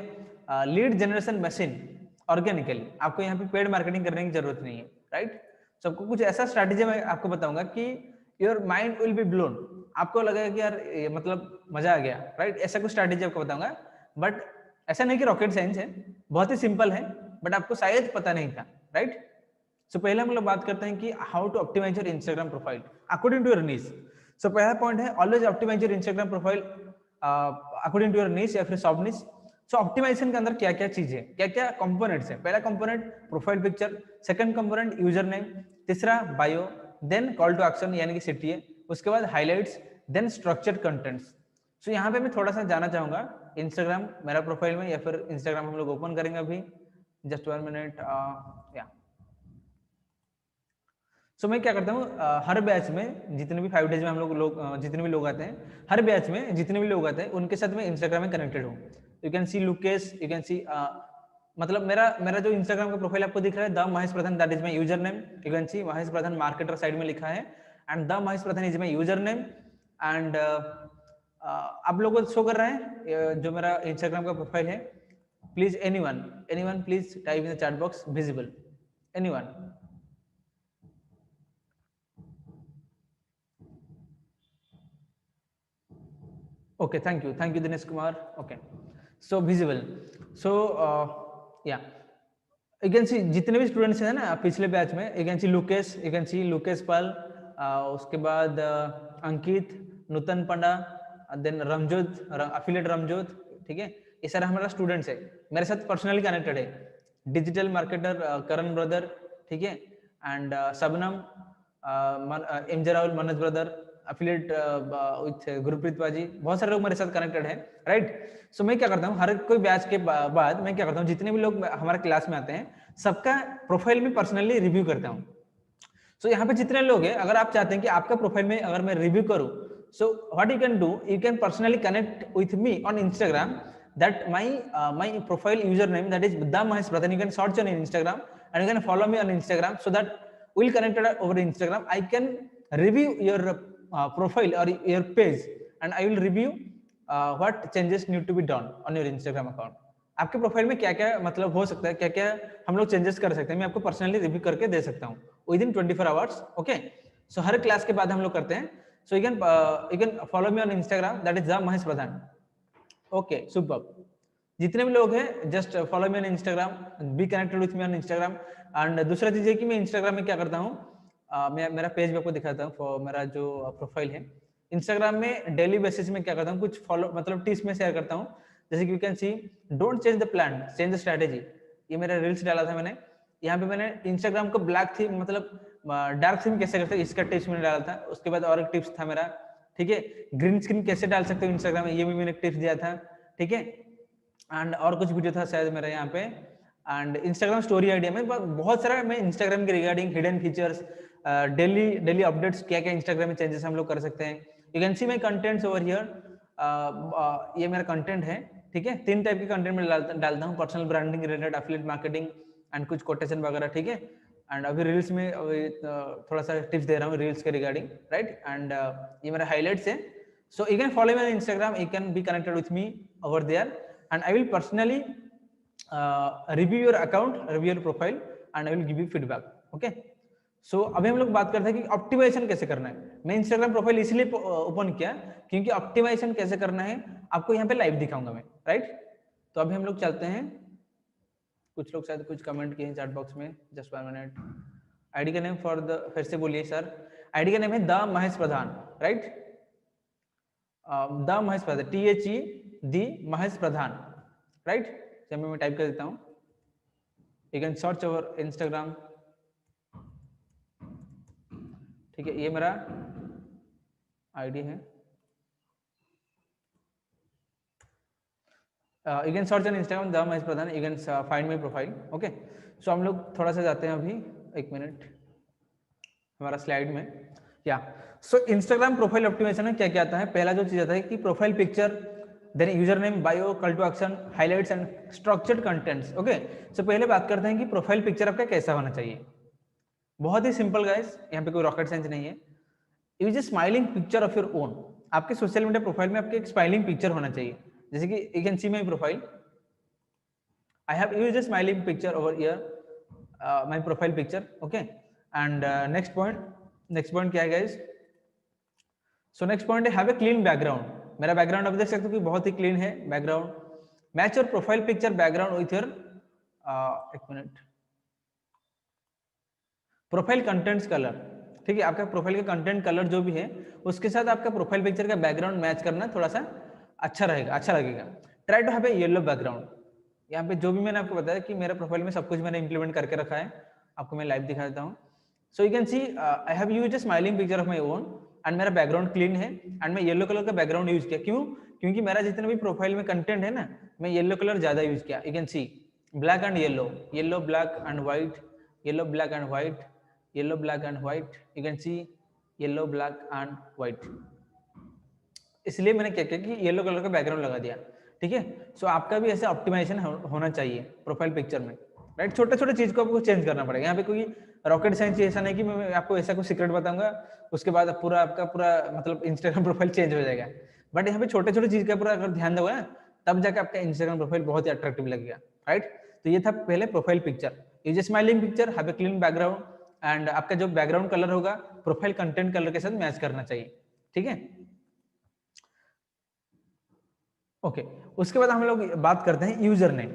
lead generation machine organically. आपको यहाँ पे पेड मार्केटिंग करने की जरूरत नहीं है, राइट? सबको कुछ ऐसा स्ट्रैटेजी मैं आपको बताऊंगा कि your mind will be blown. आपको लगेगा कि यार ये मतलब मजा आ गया, राइट? ऐसा कुछ स्ट्रैटेजी आपको बताऊंगा. बट ऐसा नहीं कि रॉकेट साइंस है, बहुत ही सिंपल है, बट आपको शायद पता नहीं था, राइट? सो पहले हम लोग बात करते हैं कि how to optimise your Instagram profile according to your niche. So पहला पॉइंट है always optimize your Instagram profile according to your niche या फिर सब निश. सो ऑप्टिमाइजेशन के अंदर क्या क्या चीज है, क्या क्या कंपोनेंट्स है? पहला component profile picture, second component user name, तीसरा bio, then call to action यानी कि CTA, उसके बाद highlights, then structured contents. So यहाँ पे मैं थोड़ा सा जाना चाहूंगा इंस्टाग्राम मेरा प्रोफाइल में, या फिर इंस्टाग्राम हम लोग ओपन करेंगे अभी. Just 1 minute. या सो मैं क्या करता हूँ, हर बैच में जितने भी 5 डेज में हम लोग जितने भी लोग आते हैं, हर बैच में जितने भी लोग आते हैं उनके साथ मैं इंस्टाग्राम में कनेक्टेड हूँ. You can C Lukesh, you can सी मतलब मेरा जो इंस्टाग्राम का प्रोफाइल आपको दिख रहा है, the Mahesh Pradhan, that is my user name. You can C Mahesh Pradhan marketer side में लिखा है, and the Mahesh Pradhan is my user name. And आप लोगों को शो कर रहा है जो मेरा इंस्टाग्राम का प्रोफाइल है. Please anyone please type in the chat box visible, anyone. Okay, thank you Dinesh Kumar. Okay, so visible. So yeah, you can see जितने भी स्टूडेंट्स हैं ना पिछले बैच में, you can see लुकेश पाल, उसके बाद अंकित, नूतन पंडा, देन रमजोत, अफिलिएट रमजोत. ठीक है, ये सारा हमारा स्टूडेंट्स है, मेरे साथ पर्सनली कनेक्टेड है. डिजिटल मार्केटर करण ब्रदर, ठीक है, and Shabnam, MJ Rahul, Manoj brother, affiliate with Gurpreet बाजी, बहुत सारे लोग मेरे साथ कनेक्टेड हैं, राइट? सो मैं क्या करता हूँ, हर कोई बैच के बाद मैं क्या करता हूँ, जितने भी लोग हमारे क्लास में आते हैं सबका प्रोफाइल में पर्सनली रिव्यू करता हूँ. सो यहाँ पे जितने लोग हैं, अगर आप चाहते हैं कि आपका प्रोफाइल में अगर मैं रिव्यू करूँ, so what you can do, you can personally connect with me on Instagram. That my profile user name that is the Mahesh Pradhan. You can search on Instagram and you can follow me on Instagram, so that we'll connected over Instagram. I can review your profile or your page and I will review what changes need to be done on your Instagram account. आपके profile में क्या क्या मतलब हो सकता है, क्या क्या हम लोग चेंजेस कर सकते हैं, मैं आपको पर्सनली रिव्यू करके दे सकता हूँ with in 24 hours. Okay, so her class के बाद हम लोग करते हैं. सो you can follow me on Instagram, that is the Mahesh Pradhan. Okay super. जितने भी लोग हैं just follow me on Instagram, B connected with me on Instagram. And दूसरा चीज है कि मैं इंस्टाग्राम में क्या करता हूँ, मैं मेरा पेज भी आपको दिखाता हूँ. मेरा जो प्रोफाइल है इंस्टाग्राम में डेली बेसिस में क्या करता हूँ, कुछ फॉलो मतलब टिप्स में शेयर करता हूँ. जैसे कि you can C don't change the plan, change the strategy. ये मेरा रील्स डाला था मैंने, यहाँ पे मैंने इंस्टाग्राम को ब्लैक थीम मतलब डार्क थीम कैसे करते हैं इसका टिप्स मैंने डाला था. उसके बाद और एक टिप्स था मेरा, ठीक है, ग्रीन स्क्रीन कैसे डाल सकते हो इंस्टाग्राम में, ये भी मैंने टिप्स दिया था. ठीक है, एंड और कुछ वीडियो था शायद मेरा यहाँ पे. एंड इंस्टाग्राम स्टोरी आइडिया में बहुत सारा मैं इंस्टाग्राम के regarding hidden features, daily updates, क्या क्या इंस्टाग्राम में चेंजेस हम लोग कर सकते हैं. You can see my contents over here. ये मेरा कंटेंट है, ठीक है, 3 टाइप के कंटेंट में डालता हूँ, personal branding related, affiliate marketing and कुछ कोटेशन वगैरह, ठीक है। एंड अभी रील्स में थोड़ा सा टिप्स दे रहा हूँ रील्स के रिगार्डिंग, राइट। एंड ये मेरा हाईलाइट्स है। So you can follow me on Instagram, you can be connected with me over there and I will personally review your account, review your profile and I will give you feedback, okay. So अभी हम लोग बात करते हैं कि optimisation कैसे करना है। मैं इंस्टाग्राम प्रोफाइल इसलिए ओपन किया क्योंकि ऑप्टिमाइजेशन कैसे करना है आपको यहाँ पे लाइव दिखाऊंगा मैं, राइट। तो अभी हम लोग चलते हैं, कुछ लोग शायद कुछ कमेंट किए हैं चैट बॉक्स में, जस्ट 1 मिनट। आईडी का नेम फॉर द, फिर से बोलिए सर। आईडी का नेम है the Mahesh Pradhan, right. The Mahesh Pradhan, THE the Mahesh Pradhan, right. चलिए मैं टाइप कर देता हूँ, you can search over Instagram, ठीक है। ये मेरा आईडी है, you can search on Instagram the Mahesh Pradhan, you can find my profile, okay. So हम लोग थोड़ा सा जाते हैं अभी, 1 मिनट हमारा स्लाइड में, क्या। सो इंस्टाग्राम प्रोफाइल ऑप्टिमाइजेशन में क्या क्या आता है। पहला जो चीज आता है कि profile picture, then user name, bio, call to action, highlights and structured contents, okay. So पहले बात करते हैं कि प्रोफाइल पिक्चर आपका कैसा होना चाहिए। बहुत ही सिंपल गाइस, यहाँ पे कोई रॉकेट साइंस नहीं है। Use A smiling picture of your own. आपके सोशल मीडिया प्रोफाइल में आपके एक स्माइलिंग पिक्चर होना चाहिए, जैसे कि you can see my profile, I have used A smiling picture over here, my profile picture, okay. And next point क्या है गाइस। सो नेक्स्ट पॉइंट है हैव ए क्लीन बैकग्राउंड। मेरा बैकग्राउंड आप देख सकते हो कि बहुत ही क्लीन है background. Match your profile picture background with your, एक मिनट, प्रोफाइल कंटेंट्स कलर, ठीक है। आपका प्रोफाइल का कंटेंट कलर जो भी है उसके साथ आपका प्रोफाइल पिक्चर का बैकग्राउंड मैच करना थोड़ा सा अच्छा रहेगा, अच्छा लगेगा। Try to have a yellow background. यहाँ पे जो भी मैंने आपको बताया कि मेरा प्रोफाइल में सब कुछ मैंने इंप्लीमेंट करके रखा है, आपको मैं लाइव दिखा देता हूँ। सो you can C I have used A smiling picture of my own and मेरा बैकग्राउंड क्लीन है एंड मैं येलो कलर का बैकग्राउंड यूज किया। क्यों? क्योंकि मेरा जितना भी प्रोफाइल में कंटेंट है ना, मैं येलो कलर ज्यादा यूज किया। You can C black and yellow, yellow black and white, yellow black and white, yellow black and white, you can C yellow black and white. इसलिए मैंने क्या किया कि येलो कलर का बैकग्राउंड लगा दिया, ठीक है। सो आपका भी ऐसे ऑप्टिमाइजेशन होना चाहिए प्रोफाइल पिक्चर में, राइट। छोटे छोटे चीज को आपको चेंज करना पड़ेगा। यहाँ पे कोई रॉकेट साइंस ऐसा नहीं कि मैं आपको ऐसा कुछ सीक्रेट बताऊंगा उसके बाद पूरा आपका पूरा मतलब इंस्टाग्राम प्रोफाइल चेंज हो जाएगा। बट यहाँ पे छोटे छोटे चीज का पूरा अगर ध्यान दोगे ना, तब जाके आपका इंस्टाग्राम प्रोफाइल बहुत ही अट्रैक्टिव लगेगा, राइट। तो ये था पहले profile picture, use smiling picture, have a clean background and आपका जो बैकग्राउंड कलर होगा प्रोफाइल कंटेंट कलर के साथ मैच करना चाहिए, ठीक है। ओके उसके बाद हम लोग बात करते हैं यूजर नेम।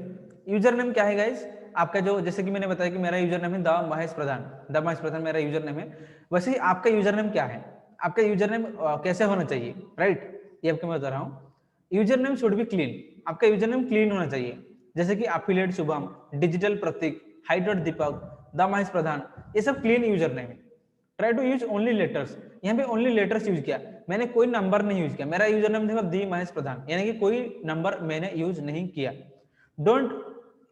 यूजर नेम क्या है गाइस? आपका जो, जैसे कि मैंने बताया कि मेरा यूजर नेम है द महेश प्रधान, द महेश प्रधान मेरा यूजर नेम है। वैसे ही आपका यूजर नेम क्या है, आपका यूजर नेम कैसे होना चाहिए, राइट। ये आपको मैं बता रहा हूँ। User name should be clean, आपका यूजर नेम क्लीन होना चाहिए। जैसे कि एफिलिएट शुभम, डिजिटल प्रतीक, हाइड्रोट दीपक, द महेश प्रधान, ये सब क्लीन यूजर नेम है। Try to use only letters, यहाँ पे ओनली लेटर्स यूज किया, मैंने कोई नंबर नहीं यूज किया। मेरा यूजर नेम देखो दी महेश प्रधान, यानी कि कोई नंबर मैंने यूज नहीं किया। डोंट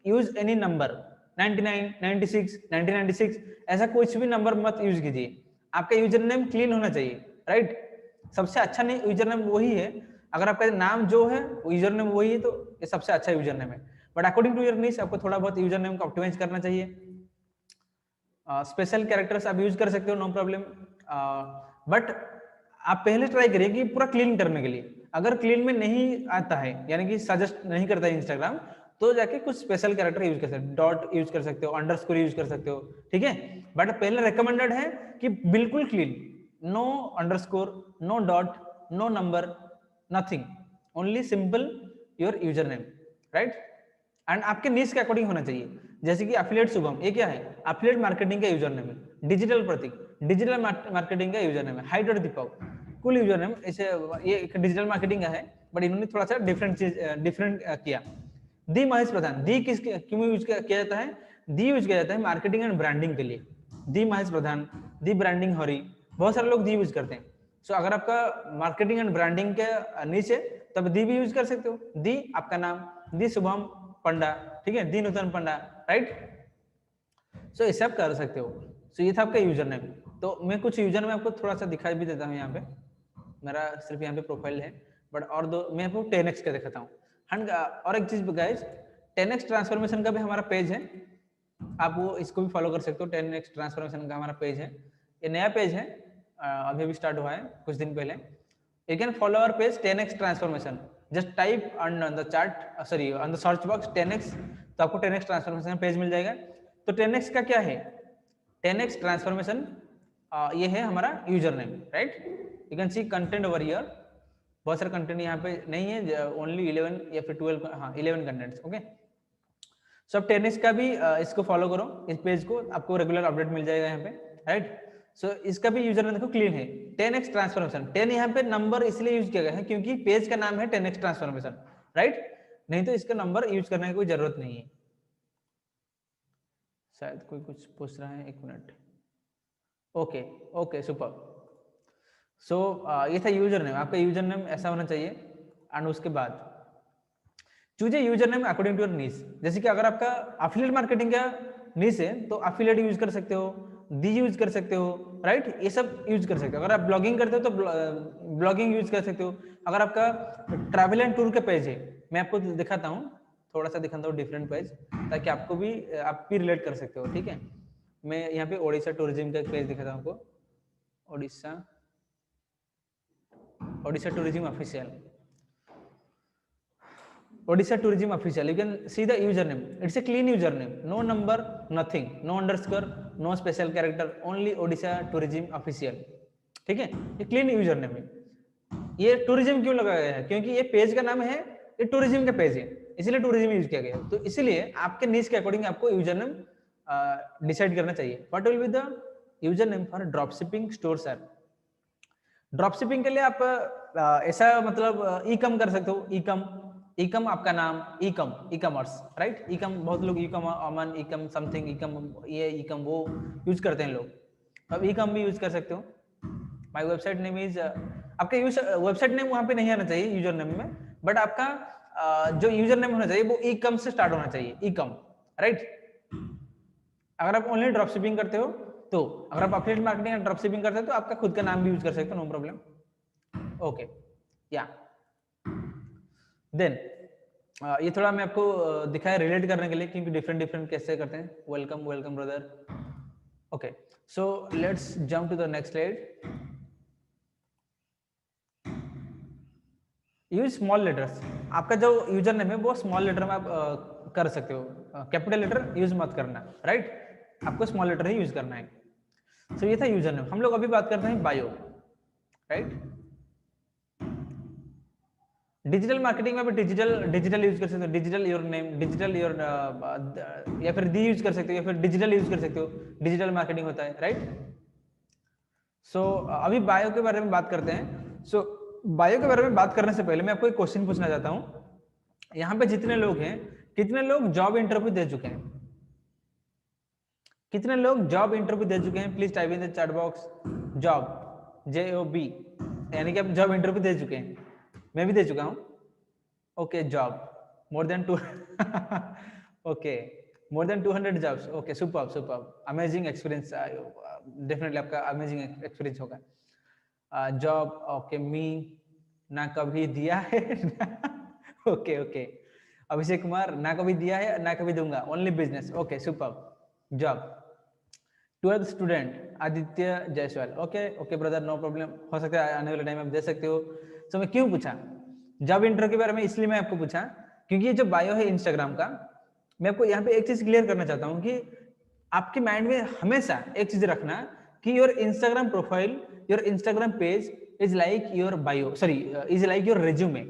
यूज एनी नंबर, 99, 96, 1996 ऐसा कुछ भी नंबर मत यूज कीजिए। आपका यूजर नेम क्लीन होना चाहिए, राइट। सबसे अच्छा नहीं यूजर नेम वही है, अगर आपका नाम जो है यूजर नेम वही है तो ये सबसे अच्छा यूजर नेम है। But according to your needs आपको थोड़ा बहुत यूजर नेम को ऑप्टिमाइज करना चाहिए। स्पेशल कैरेक्टर्स आप यूज कर सकते हो, नो प्रॉब्लम। बट आप पहले ट्राई करिए कि पूरा क्लीन करने के लिए। अगर क्लीन में नहीं आता है, यानी कि सजेस्ट नहीं करता है इंस्टाग्राम, तो जाके कुछ स्पेशल कैरेक्टर यूज कर सकते हो, डॉट यूज कर सकते हो, अंडरस्कोर यूज कर सकते हो, ठीक है। बट पहले रिकमेंडेड है कि बिल्कुल clean, no underscore, no dot, no number, nothing, only simple your user name, right. And आपके नीश के अकॉर्डिंग होना चाहिए। जैसे कि एफिलिएट शुभम, ये क्या है? एफिलिएट मार्केटिंग का यूजर नेम है। डिजिटल प्रतीक, डिजिटल मार्केटिंग का यूजर नेम है। हाइड्रोट दीपक, कुल यूजर नेम ऐसे, ये डिजिटल मार्केटिंग का है बट इन्होंने थोड़ा सा डिफरेंट किया। दी महेश प्रधान, दी किस क्यों यूज किया जाता है? दी यूज किया जाता है मार्केटिंग एंड ब्रांडिंग के लिए। दी महेश प्रधान, दी ब्रांडिंग हरी, बहुत सारे लोग दी यूज करते हैं। सो अगर आपका मार्केटिंग एंड ब्रांडिंग के नीचे, तब दी भी यूज कर सकते हो। दी आपका नाम, दी शुभम पंडा, ठीक है, दी नूतन पंडा, राइट। सो ऐसे आप कर सकते हो। सो ये था आपका यूजर नेम। तो मैं कुछ यूजर नेम आपको थोड़ा सा दिखाई भी देता हूँ। यहाँ पे मेरा सिर्फ यहाँ पे प्रोफाइल है, बट और दो मैं आपको 10x का दिखाता हूँ। एंड और एक चीज गाइस, 10x ट्रांसफॉर्मेशन का भी हमारा पेज है, आप वो इसको भी फॉलो कर सकते हो। 10x ट्रांसफॉर्मेशन का हमारा पेज है, ये नया पेज है, अभी अभी स्टार्ट हुआ है कुछ दिन पहले। You can follow our page 10x transformation, just type on the chart, sorry on the search box 10x, तो आपको 10x ट्रांसफॉर्मेशन का पेज मिल जाएगा। तो 10x का क्या है, 10x ट्रांसफॉर्मेशन ये है हमारा user name, right. You can see content over here, बहुत सारे कंटेंट यहाँ पे नहीं है, ओनली 11 या फिर 12, हाँ 11 कंटेंट्स, ओके। सो अब 10x का भी इसको फॉलो करो, इस पेज को, आपको रेगुलर अपडेट मिल जाएगा यहाँ पे, राइट। सो इसका भी यूजर नेम देखो क्लीन है, 10x ट्रांसफॉर्मेशन। 10 यहाँ पे नंबर इसलिए यूज किया गया है क्योंकि पेज का नाम है 10x ट्रांसफॉर्मेशन, राइट। नहीं तो इसका नंबर यूज करने की कोई जरूरत नहीं है। शायद कोई कुछ पूछ रहा है, एक मिनट। Okay okay super. सो ये था यूजर नेम, आपका यूजर नेम ऐसा होना चाहिए। एंड उसके बाद choose a user name according to your niche. जैसे कि अगर आपका एफिलिएट मार्केटिंग का नीश है तो एफिलिएट यूज कर सकते हो, दी यूज कर सकते हो, राइट, ये सब यूज कर सकते हो। अगर आप ब्लॉगिंग करते हो तो ब्लॉगिंग यूज कर सकते हो। अगर आपका ट्रैवल एंड टूर का पेज है, मैं आपको दिखाता हूँ, थोड़ा सा दिखाता हूँ डिफरेंट पेज, ताकि आपको भी, आप भी रिलेट कर सकते हो, ठीक है। मैं यहाँ पे ओडिशा टूरिज्म का पेज दिखाता हूँ आपको, Odisha tourism official, Odisha Tourism Official. You can see the username. It's a clean username. No number, nothing. No underscore, no special character. Only Odisha Tourism Official. ठीक है, ये क्लीन यूजरनेम है। ये टूरिज्म क्यों लगाया गया है, क्योंकि ये पेज का नाम है, ये टूरिज्म का पेज है, इसलिए टूरिज्म यूज किया गया। तो इसीलिए आपके नीश के अकॉर्डिंग आपको यूजरनेम डिसाइड करना चाहिए। What will be the username for dropshipping stores app. Dropshipping के लिए आप ऐसा मतलब ई कम कर सकते हो, ई कम आपका नाम, ई कॉमर्स, राइट। ई कम बहुत लोग ई कम अमन, ई कम समथिंग, ई कम ये, ई कम वो यूज करते हैं लोग, अब ई कम भी यूज कर सकते हो। माय वेबसाइट नेम इज, आपका वेबसाइट नेम वहां पे नहीं आना चाहिए यूजर नेम में, बट आपका जो यूजर नेम होना चाहिए वो ई कम से स्टार्ट होना चाहिए, ई कम, राइट। अगर आप ओनली ड्रॉप शिपिंग करते हो तो, अगर आप एफिलिएट मार्केटिंग या ड्रॉप शिपिंग करते हो तो आपका खुद का नाम भी यूज कर सकते हो, नो प्रॉब्लम। ओके, या देन ये थोड़ा मैं आपको दिखाया रिलेट करने के लिए, क्योंकि डिफरेंट कैसे करते हैं। Welcome brother. Okay, so let's jump to the next slide. Use small letters. आपका जो यूजर नेम है वो स्मॉल लेटर में आप कर सकते हो, कैपिटल लेटर यूज मत करना, राइट। आपको स्मॉल लेटर ही यूज करना है। सो ये था यूजर नेम। हम लोग अभी बात करते हैं बायो, राइट। डिजिटल मार्केटिंग में डिजिटल यूज कर सकते हो, digital your name, digital your, या फिर दी यूज कर सकते हो, या फिर डिजिटल यूज कर सकते हो, डिजिटल मार्केटिंग होता है, राइट। सो अभी बायो के बारे में बात करते हैं। सो बायो के बारे में बात करने से पहले मैं आपको एक क्वेश्चन पूछना चाहता हूं। यहाँ पे जितने लोग हैं, कितने लोग जॉब इंटरव्यू दे चुके हैं, कितने लोग जॉब इंटरव्यू दे चुके हैं? Please type in the chat box job, JOB, यानी कि आप जॉब इंटरव्यू दे चुके हैं। मैं भी दे चुका हूं। Okay, job more than 2 okay, more than 200 jobs. Okay, super, amazing experience, definitely आपका अमेजिंग एक्सपीरियंस होगा। जॉब, ओके, मी ना कभी दिया है ओके, अभिषेक कुमार, ना कभी दिया है ना कभी दूंगा, only business. Okay, super. Job, 12th student Aditya Jaiswal. Okay brother, no problem, हो सकता है आने वाले टाइम में आप दे सकते हो। तो मैं क्यों पूछा जॉब इंटरव्यू के बारे में, इसलिए मैं आपको पूछा क्योंकि ये जो बायो है इंस्टाग्राम का, मैं आपको यहाँ पे एक चीज क्लियर करना चाहता हूँ कि आपके माइंड में हमेशा एक चीज रखना कि your Instagram profile, your Instagram page is like your bio, sorry, is like your resume.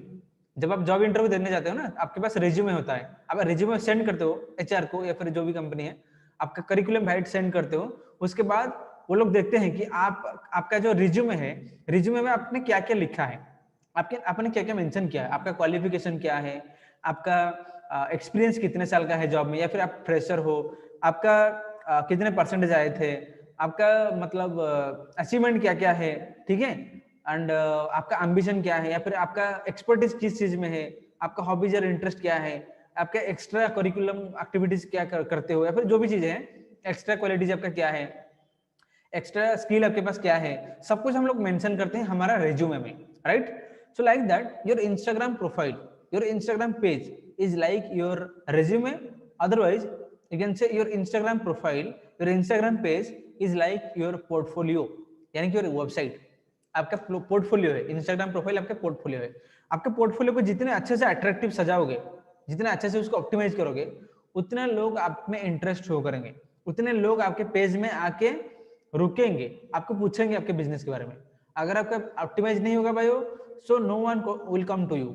जब आप जॉब इंटरव्यू देने जाते हो ना, आपके पास रेज्यूमे होता है, आप रेज्यूमे सेंड करते हो HR को या फिर जो भी कंपनी है, आपका करिकुलम वाइट सेंड करते हो। उसके बाद वो लोग देखते हैं कि आपका जो रिज्यूमे है, रिज्यूमे में आपने क्या क्या लिखा है, आपने क्या क्या मेंशन किया है, आपका क्वालिफिकेशन क्या है, आपका एक्सपीरियंस कितने साल का है जॉब में, या फिर आप फ्रेशर हो, आपका कितने परसेंटेज आए थे, आपका मतलब अचीवमेंट क्या क्या है, ठीक है, एंड आपका एम्बिशन क्या है, या फिर आपका एक्सपर्टीज किस चीज में है, आपका हॉबीज और इंटरेस्ट क्या है, आपका एक्स्ट्रा करिकुलम एक्टिविटीज क्या करते हो, या फिर जो भी चीजें हैं, एक्स्ट्रा क्वालिटीज आपका क्या है, एक्स्ट्रा स्किल आपके पास क्या है, सब कुछ हम लोग मेंशन करते हैं हमारा रेज्यूमे में, right. So like that your Instagram profile, your Instagram page is like your resume, otherwise you can say your Instagram profile, your Instagram page is like your portfolio, यानी कि your website आपका portfolio है। Instagram profile आपका portfolio है। आपके portfolio को जितने अच्छे से अट्रैक्टिव सजाओगे, जितने अच्छे से उसको ऑप्टिमाइज करोगे, उतने लोग आप में इंटरेस्ट शो करेंगे, उतने लोग आपके पेज में आके रुकेंगे, आपको पूछेंगे आपके बिजनेस के बारे में। अगर आपका ऑप्टिमाइज नहीं होगा bio, so no one will come to you.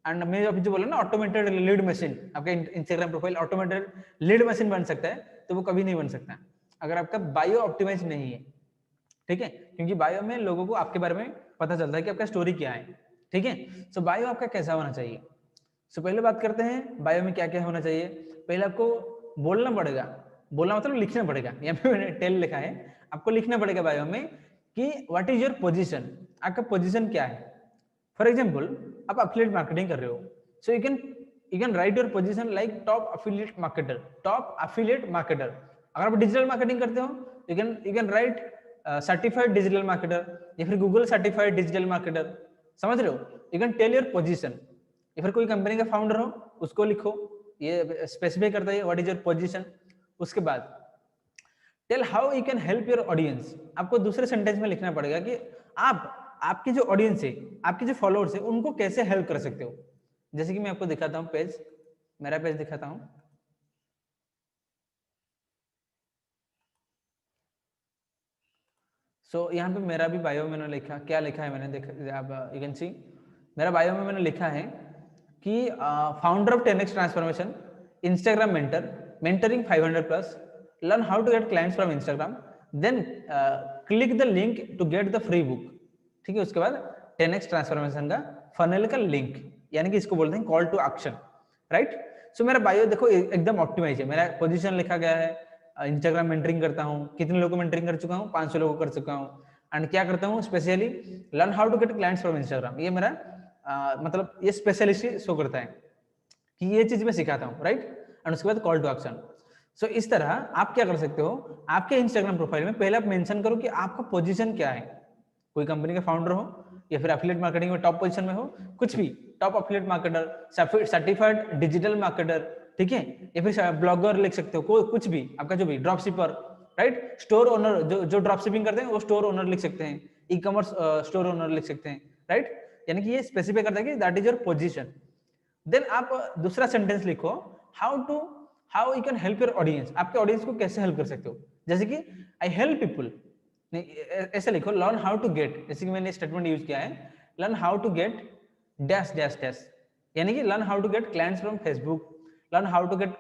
And मैं अभी जो बोला ना, ऑटोमेटेड लीड मशीन, आपका Instagram profile automated lead machine बन सकता है, तो वो कभी नहीं बन सकता अगर आपका बायो ऑप्टिमाइज नहीं है। ठीक है, क्योंकि बायो में लोगों को आपके बारे में पता चलता है कि आपका स्टोरी क्या है। ठीक है, सो बायो आपका कैसा होना चाहिए। सो पहले बात करते हैं बायो में क्या क्या होना चाहिए। पहले आपको बोलना पड़ेगा, बोलना मतलब लिखना पड़ेगा, यहाँ पे मैंने टेल लिखा है, आपको लिखना पड़ेगा बायो में कि व्हाट इज योर पोजीशन, आपका पोजीशन क्या है। फॉर एग्जांपल आप एफिलिएट मार्केटिंग कर रहे हो, so you can write your position like top affiliate marketer, top affiliate marketer. अगर आप डिजिटल मार्केटिंग करते हो, you can write certified digital marketer या फिर गूगल सर्टिफाइड डिजिटल मार्केटर। समझ रहे हो, you can tell your position. या फिर कोई कंपनी का फाउंडर हो, उसको लिखो, ये स्पेसिफाई करता है व्हाट इज योर पोजीशन। उसके बाद tell how you can help your audience. आपको दूसरे सेंटेंस में लिखना पड़ेगा कि आप आपकी जो ऑडियंस है, आपके जो फॉलोअर्स है, उनको कैसे हेल्प कर सकते हो। जैसे कि मैं आपको दिखाता हूँ पेज, मेरा पेज दिखाता हूँ। सो यहाँ पे मेरा भी बायो में मैंने लिखा, क्या लिखा है मैंने, देखा आप, यू कैन सी मेरा बायो में मैंने लिखा है कि founder of 10x transformation, Instagram mentor, mentoring 500+, learn how to get clients from Instagram, then click the link to get the free book. ठीक है, उसके बाद 10x ट्रांसफॉर्मेशन का फनल का लिंक, यानी कि इसको बोलते हैं कॉल टू एक्शन। राइट, सो मेरा बायो देखो एकदम ऑप्टिमाइज है, मेरा पोजीशन लिखा गया है, इंस्टाग्राम मेंटरिंग करता हूँ, कितने लोगों को मेंटरिंग कर चुका हूँ, 500 लोगों को कर चुका हूँ। एंड क्या करता हूँ specially, learn how to get clients from Instagram, ये मेरा मतलब ये स्पेशलिस्ट शो करता है कि ये चीज मैं सिखाता हूँ। राइट, एंड उसके बाद कॉल टू एक्शन। सो इस तरह आप क्या कर सकते हो, आपके इंस्टाग्राम प्रोफाइल में पहले आप मेंशन करो कि आपका पोजीशन क्या है। कोई कंपनी का फाउंडर हो या फिर एफिलिएट मार्केटिंग में टॉप पोजीशन में हो, कुछ भी, top affiliate marketer, certified digital marketer, ठीक है, या फिर ब्लॉगर लिख सकते हो, कोई कुछ भी आपका जो भी, ड्रॉप शिपर, राइट, स्टोर ओनर, जो ड्रॉप शिपिंग करते हैं वो स्टोर ओनर लिख सकते हैं, ई कॉमर्स स्टोर ओनर लिख सकते हैं। राइट, यानी कि ये स्पेसिफाई करता है कि that is your position. Then आप दूसरा सेंटेंस लिखो, how you can help your audience, आपके ऑडियंस को कैसे हेल्प कर सकते हो। जैसे कि आई हेल्प पीपल, ऐसे लिखो, लर्न हाउ टू गेट, जैसे कि मैंने स्टेटमेंट यूज किया है, learn how to get dash dash dash, यानी कि learn how to get clients from Facebook, learn how to get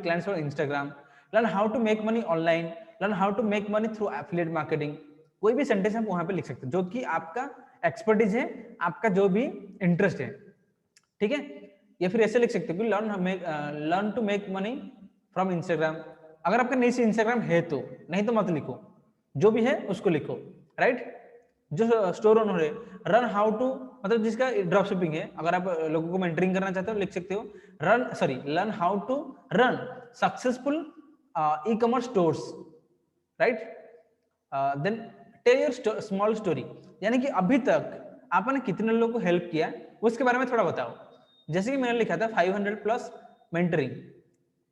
clients from Instagram, learn how to make money online, learn how to make money through affiliate marketing. कोई भी sentence आप वहां पे लिख सकते हो जो कि आपका एक्सपर्टीज है, आपका जो भी इंटरेस्ट है। ठीक है, या फिर ऐसे लिख सकते हो कि learn to make money from Instagram. अगर आपका नहीं से इंस्टाग्राम है तो, नहीं तो मत लिखो, जो भी है उसको लिखो। राइट, जो स्टोर ओनर है, रन हाउ टू, मतलब जिसका ड्रॉप शिपिंग है, अगर आप लोगों को मेंटरिंग करना चाहते हो लिख सकते हो, learn how to run successful e commerce stores. Right, then tell your small story, यानी कि अभी तक आपने कितने लोगों को हेल्प किया उसके बारे में थोड़ा बताओ। जैसे कि मैंने लिखा था 500+ मेंटरिंग,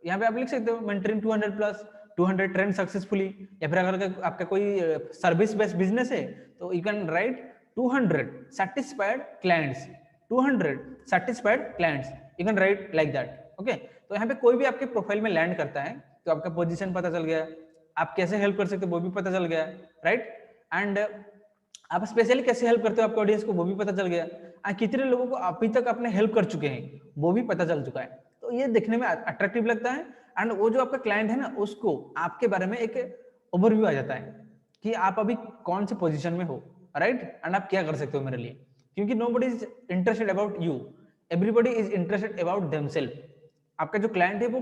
यहाँ पे आप लिख सकते हो मेंटरिंग 200+, 200 ट्रेंड सक्सेसफुली। या फिर अगर आपका कोई सर्विस बेस्ड बिजनेस है तो you can right 200 satisfied clients, 200 satisfied clients, you can write like that. Okay, तो यहाँ पे कोई भी आपके प्रोफाइल में लैंड करता है तो आपका पोजीशन पता चल गया, आप कैसे हेल्प कर सकते हो वो भी पता चल गया। राइट, एंड आप स्पेशली कैसे हेल्प करते हो आपके ऑडियंस को वो भी पता चल गया, कितने लोगों को अभी तक आपने हेल्प कर चुके हैं वो भी पता चल चुका है। तो ये देखने में अट्रैक्टिव लगता है, एंड वो जो आपका क्लाइंट है ना, उसको आपके बारे में एक ओवरव्यू आ जाता है कि आप अभी कौन से पोजीशन में हो। राइट, एंड आप क्या कर सकते हो मेरे लिए, क्योंकि nobody is interested about you, everybody is interested about themselves. आपका जो क्लाइंट है वो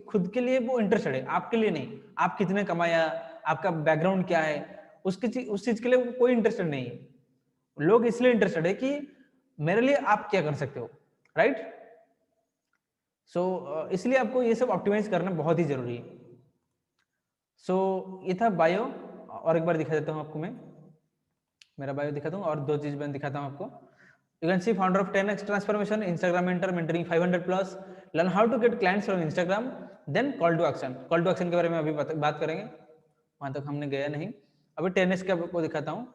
खुद के लिए वो इंटरेस्टेड है, आपके लिए नहीं। आप कितने कमाया, आपका बैकग्राउंड क्या है, उस चीज के लिए कोई इंटरेस्टेड नहीं है। लोग इसलिए इंटरेस्टेड है कि मेरे लिए आप क्या कर सकते हो। राइट, सो इसलिए आपको ये सब ऑप्टिमाइज करना बहुत ही जरूरी है। सो ये था बायो, और एक बार दिखा देता हूं आपको, मैं मेरा बायो दिखाता हूँ और दो चीज मैं दिखाता हूँ आपको। You can see founder of 10x transformation, Instagram mentor, mentoring 500 plus, learn how to get clients from Instagram, then call to action. Call to action के बारे में अभी बात करेंगे, वहां तक हमने गया नहीं. अभी 10x का आपको दिखाता हूँ.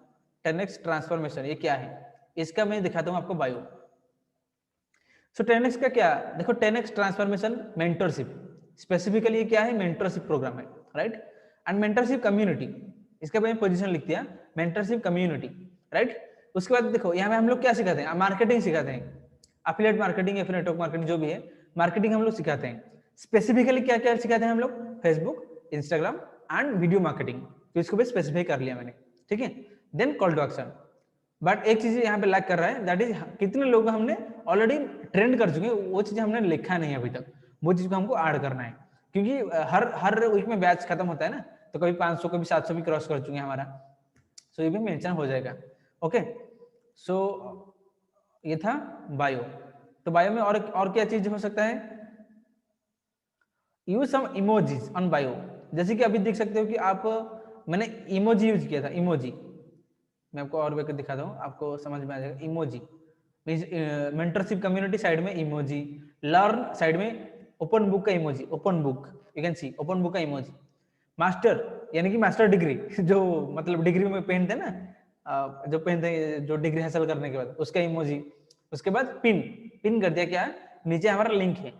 10x ट्रांसफॉर्मेशन ये क्या है, इसका मैं दिखाता हूँ आपको बायो. सो 10x का क्या, देखो 10x ट्रांसफॉर्मेशन मेंटरशिप, स्पेसिफिकली ये क्या है, मेंटरशिप प्रोग्राम है, राइट. एंड मेंटरशिप कम्युनिटी, इसका मैंने पोजीशन लिख दिया, मेंटरशिप कम्युनिटी, राइट. उसके बाद देखो यहाँ पे हम लोग क्या सिखाते हैं, मार्केटिंग सिखाते हैं, एफिलिएट मार्केटिंग या फिर नेटवर्क मार्केटिंग जो भी है, मार्केटिंग हम लोग सिखाते हैं. स्पेसिफिकली क्या क्या सिखाते हैं हम लोग, Facebook, Instagram and video marketing, तो इसको भी स्पेसिफाई कर लिया मैंने, ठीक है. Then call to action. But एक चीज यहाँ पे लैक कर रहा है, दैट इज कितने लोग हमने ऑलरेडी ट्रेंड कर चुके हैं, वो चीज हमने लिखा नहीं है अभी तक, वो चीज को हमको ऐड करना है, क्योंकि हर वीक में बैच खत्म होता है ना, तो कभी 500 कभी 700 भी क्रॉस कर चुके हैं हमारा, सो ये भी मेंशन हो जाएगा. ओके, सो ये था बायो. तो बायो में और क्या चीज हो सकता है, use some emojis on bio. जैसे कि अभी देख सकते हो कि आप, मैंने इमोजी यूज किया था, इमोजी मैं आपको और वेकर दिखाता हूँ, आपको समझ में आ जाएगा. Emoji means mentorship community side में इमोजी, लर्न साइड में ओपन बुक का emoji, open book you can C open book का इमोजी. मास्टर यानी कि मास्टर डिग्री जो मतलब डिग्री में पहनते हैं ना, जो पहनते हैं जो डिग्री हासिल करने के बाद, उसका इमोजी. उसके बाद पिन, पिन कर दिया, क्या नीचे हमारा लिंक है,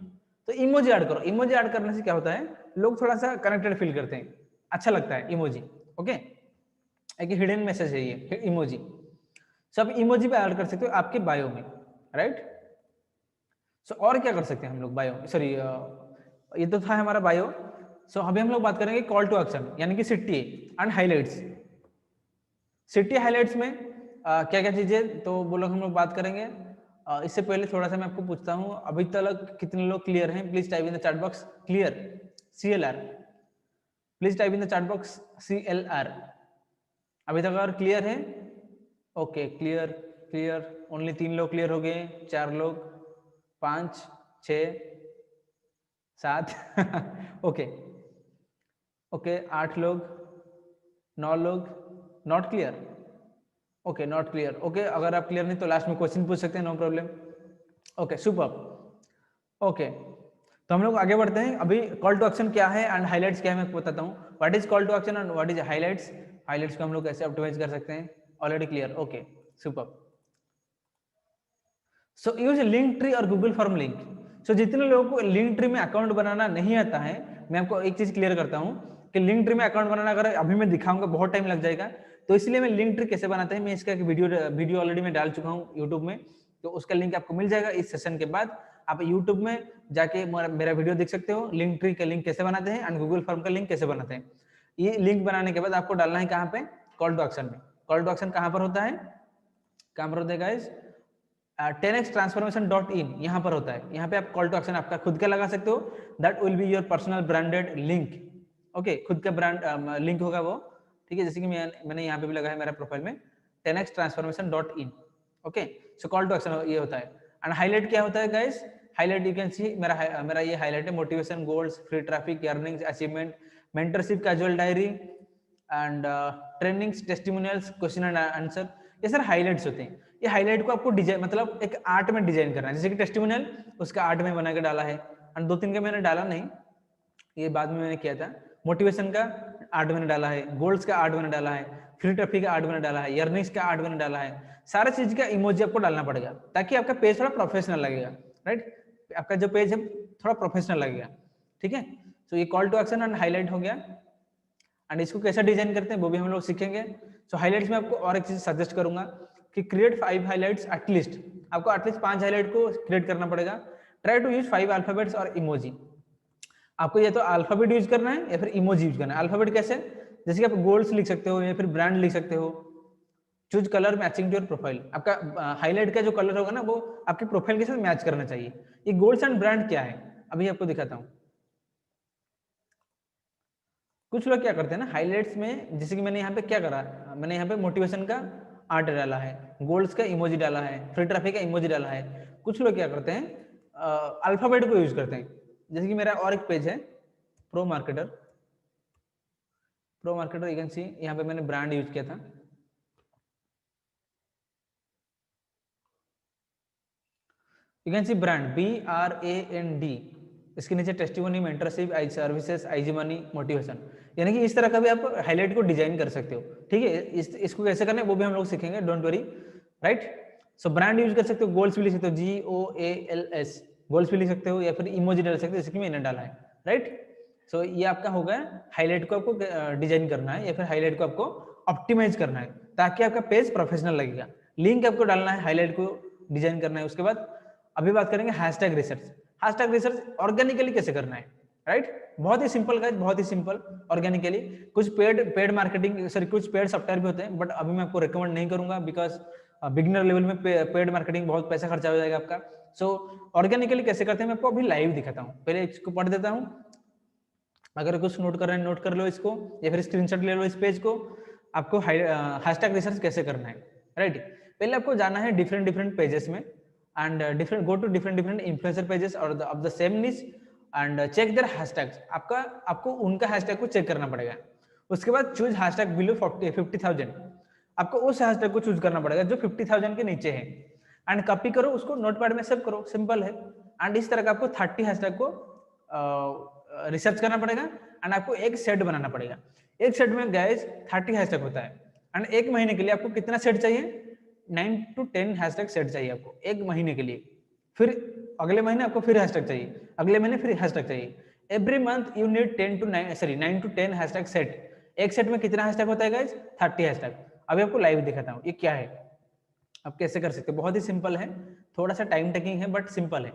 तो इमोजी ऐड करो. इमोजी ऐड करने से क्या होता है, लोग थोड़ा सा कनेक्टेड फील करते हैं, अच्छा लगता है इमोजी. ओके, एक हिडन मैसेज है ये इमोजी. सब इमोजी पे ऐड कर सकते हो आपके बायो में, राइट. सो और क्या कर सकते हैं हम लोग बायो, सॉरी ये तो था हमारा बायो. सो अभी हम लोग बात करेंगे कॉल टू एक्शन, यानी कि city and highlights. City highlights में क्या क्या चीजें, तो वो लोग हम लोग बात करेंगे. इससे पहले थोड़ा सा मैं आपको पूछता हूँ, अभी तक कितने लोग क्लियर हैं, please type in the chat box clear, CLR, please type in the chat box CLR. अभी तक अगर क्लियर है, ओके क्लियर क्लियर, ओनली 3 लोग क्लियर हो गए, 4 लोग, 5 6 7 ओके ओके 8 लोग, 9 लोग not clear, okay not clear. Okay, अगर आप क्लियर नहीं तो लास्ट में क्वेश्चन पूछ सकते हैं, no problem. Okay super. Okay, तो हम लोग आगे बढ़ते हैं. अभी कॉल टू एक्शन क्या है एंड हाइलाइट्स क्या है मैं बताता हूँ. What is call to action and what is highlights. Highlights को हम लोग कैसे ऑप्टिमाइज कर सकते हैं, already clear. Okay super. So use Linktree और गूगल फॉर्म लिंक. सो जितने लोगों को लिंक ट्री में अकाउंट बनाना नहीं आता है, मैं आपको एक चीज क्लियर करता हूँ कि लिंक ट्री में अकाउंट बनाना अगर अभी मैं दिखाऊंगा बहुत टाइम लग जाएगा, तो इसलिए मैं लिंक ट्री कैसे बनाते हैं, मैं इसका एक वीडियो ऑलरेडी मैं डाल चुका हूँ यूट्यूब में, तो उसका लिंक आपको मिल जाएगा इस सेशन के बाद. आप यूट्यूब में जाके मेरा वीडियो देख सकते हो, लिंक ट्री का लिंक कैसे बनाते हैं एंड गूगल फॉर्म का लिंक कैसे बनाते हैं. ये लिंक बनाने के बाद आपको डालना है कहाँ पे, कॉल टू एक्शन में. कॉल टू एक्शन कहाँ पर होता है, कहाँ पर होता है गाइस, 10x transformation.in यहाँ पर होता है. यहाँ पे आप कॉल टू एक्शन आपका खुद का लगा सकते हो, that will be your personal branded link. Okay, खुद का ब्रांड लिंक होगा वो, ठीक है. जैसे कि मैंने यहाँ पे भी लगा है मेरा प्रोफाइल में 10x transformation.in. Okay, so call to action ये होता है. एंड हाईलाइट क्या होता है guys, highlight you can see मेरा ये हाईलाइट है, motivation, goals, free traffic, earnings, achievement, mentorship, casual diary and trainings, testimonials, question and answer. ये सर हाईलाइट्स होते हैं. ये हाईलाइट को आपको डिजाइन मतलब एक आर्ट में डिजाइन करना है, जैसे कि टेस्टिमोनियल उसका आर्ट में बना के डाला है, एंड 2-3 का मैंने डाला नहीं, ये बाद में मैंने किया था. मोटिवेशन का आर्ट मैंने डाला है, गोल्स का आर्ट मैंने डाला है, फ्री ट्रैफिक का आर्ट मैंने डाला है, अर्निंग्स का आर्ट मैंने डाला है. सारा चीज का इमोजी आपको डालना पड़ेगा ताकि आपका पेज थोड़ा प्रोफेशनल लगेगा, राइट. आपका जो पेज है थोड़ा प्रोफेशनल लगेगा, ठीक है. तो ये call to action and highlight हो गया, एंड इसको कैसे डिजाइन करते हैं वो भी हम लोग सीखेंगे. सो हाईलाइट्स में आपको और एक चीज सजेस्ट करूंगा कि क्रिएट 5 हाईलाइट्स एटलीस्ट, आपको एटलीस्ट 5 हाईलाइट को क्रिएट करना पड़ेगा. ट्राई टू यूज 5 अल्फाबेट्स और इमोजी. आपको या तो अल्फाबेट यूज करना है या फिर इमोजी यूज करना है. अल्फाबेट कैसे, जैसे कि आप गोल्स लिख सकते हो या फिर ब्रांड लिख सकते हो. Choose colour matching to your profile. आपका हाईलाइट का जो कलर होगा ना वो आपके प्रोफाइल के साथ मैच करना चाहिए. ये गोल्स एंड ब्रांड क्या है अभी आपको दिखाता हूँ. कुछ लोग क्या करते हैं ना हाइलाइट्स में, जैसे कि मैंने यहाँ पे क्या करा, मैंने यहाँ पे मोटिवेशन का आर्ट डाला है, गोल्स का इमोजी डाला है, फ्री ट्रैफिक का इमोजी डाला है. कुछ लोग क्या करते हैं अल्फाबेट को यूज करते हैं. जैसे कि मेरा और एक पेज है प्रो मार्केटर, यू कैन सी यहाँ पे मैंने ब्रांड यूज किया था. You can C brand BRAND, इसके नीचे टेस्टिमोनी, मेंटरशिप, आई सर्विसेज, आईजी मनी, मोटिवेशन, यानी कि इस तरह का भी आप हाईलाइट को डिजाइन कर सकते हो। ठीक है, इसको कैसे करना है वो भी हम लोग सीखेंगे, don't worry, right. So brand use कर सकते हो, गोल्स भी लिख सकते हो, GOALS, गोल्स भी लिख सकते हो, या फिर इमोजी डाल सकते हो, जैसे कि मैंने डाला है, राइट। सो ये आपका होगा, हाईलाइट को आपको डिजाइन करना है या फिर हाईलाइट को आपको ऑप्टिमाइज करना है ताकि आपका पेज प्रोफेशनल लगेगा। लिंक आपको डालना है, हाईलाइट को डिजाइन करना है। उसके बाद अभी बात करेंगे hashtag research. Hashtag research organically कैसे करना है, राइट। बहुत ही सिंपल गाइस, बहुत ही सिंपल। ऑर्गेनिकली कुछ पेड मार्केटिंग, सॉरी कुछ पेड सॉफ्टवेयर भी होते हैं, बट अभी मैं आपको रिकमेंड नहीं करूंगा बिकॉज बिगिनर लेवल में पेड मार्केटिंग बहुत पैसा खर्चा हो जाएगा आपका। सो ऑर्गेनिकली कैसे करते हैं मैं आपको अभी लाइव दिखाता हूँ। पहले इसको पढ़ देता हूँ, अगर कुछ नोट कर रहे हैं नोट कर लो इसको, या फिर स्क्रीनशॉट ले लो इस पेज को। आपको हैशटैग रिसर्च कैसे करना है, राइट। पहले आपको जाना है डिफरेंट डिफरेंट पेजेस में, and different go to different different influencer pages और of the same niche, and check their hashtags. आपको उनका हैशटैग को चेक करना पड़ेगा। उसके बाद चूज हैशटैग बिलो 50,000, आपको उस हैशटैग को चूज करना पड़ेगा जो 50,000 के नीचे है, एंड कॉपी करो उसको, नोटपैड में सेव करो, सिंपल है। एंड इस तरह का आपको 30 हैशटैग को रिसर्च करना पड़ेगा, एंड आपको एक सेट बनाना पड़ेगा। एक सेट में गाइस 30 हैशटैग होता है, एंड एक महीने के लिए आपको कितना सेट चाहिए, 9 to 10 हैशटैग सेट चाहिए आपको एक महीने के लिए। फिर अगले महीने आपको फिर हैशटैग चाहिए, अगले महीने फिर हैशटैग चाहिए। Every month you need 9 to 10 hashtag set. एक सेट में कितना हैशटैग होता है गाइस, 30 हैशटैग। अभी आपको लाइव दिखाता हूँ ये क्या है, आप कैसे कर सकते हो। बहुत ही सिंपल है, थोड़ा सा टाइम टेकिंग है बट सिंपल है,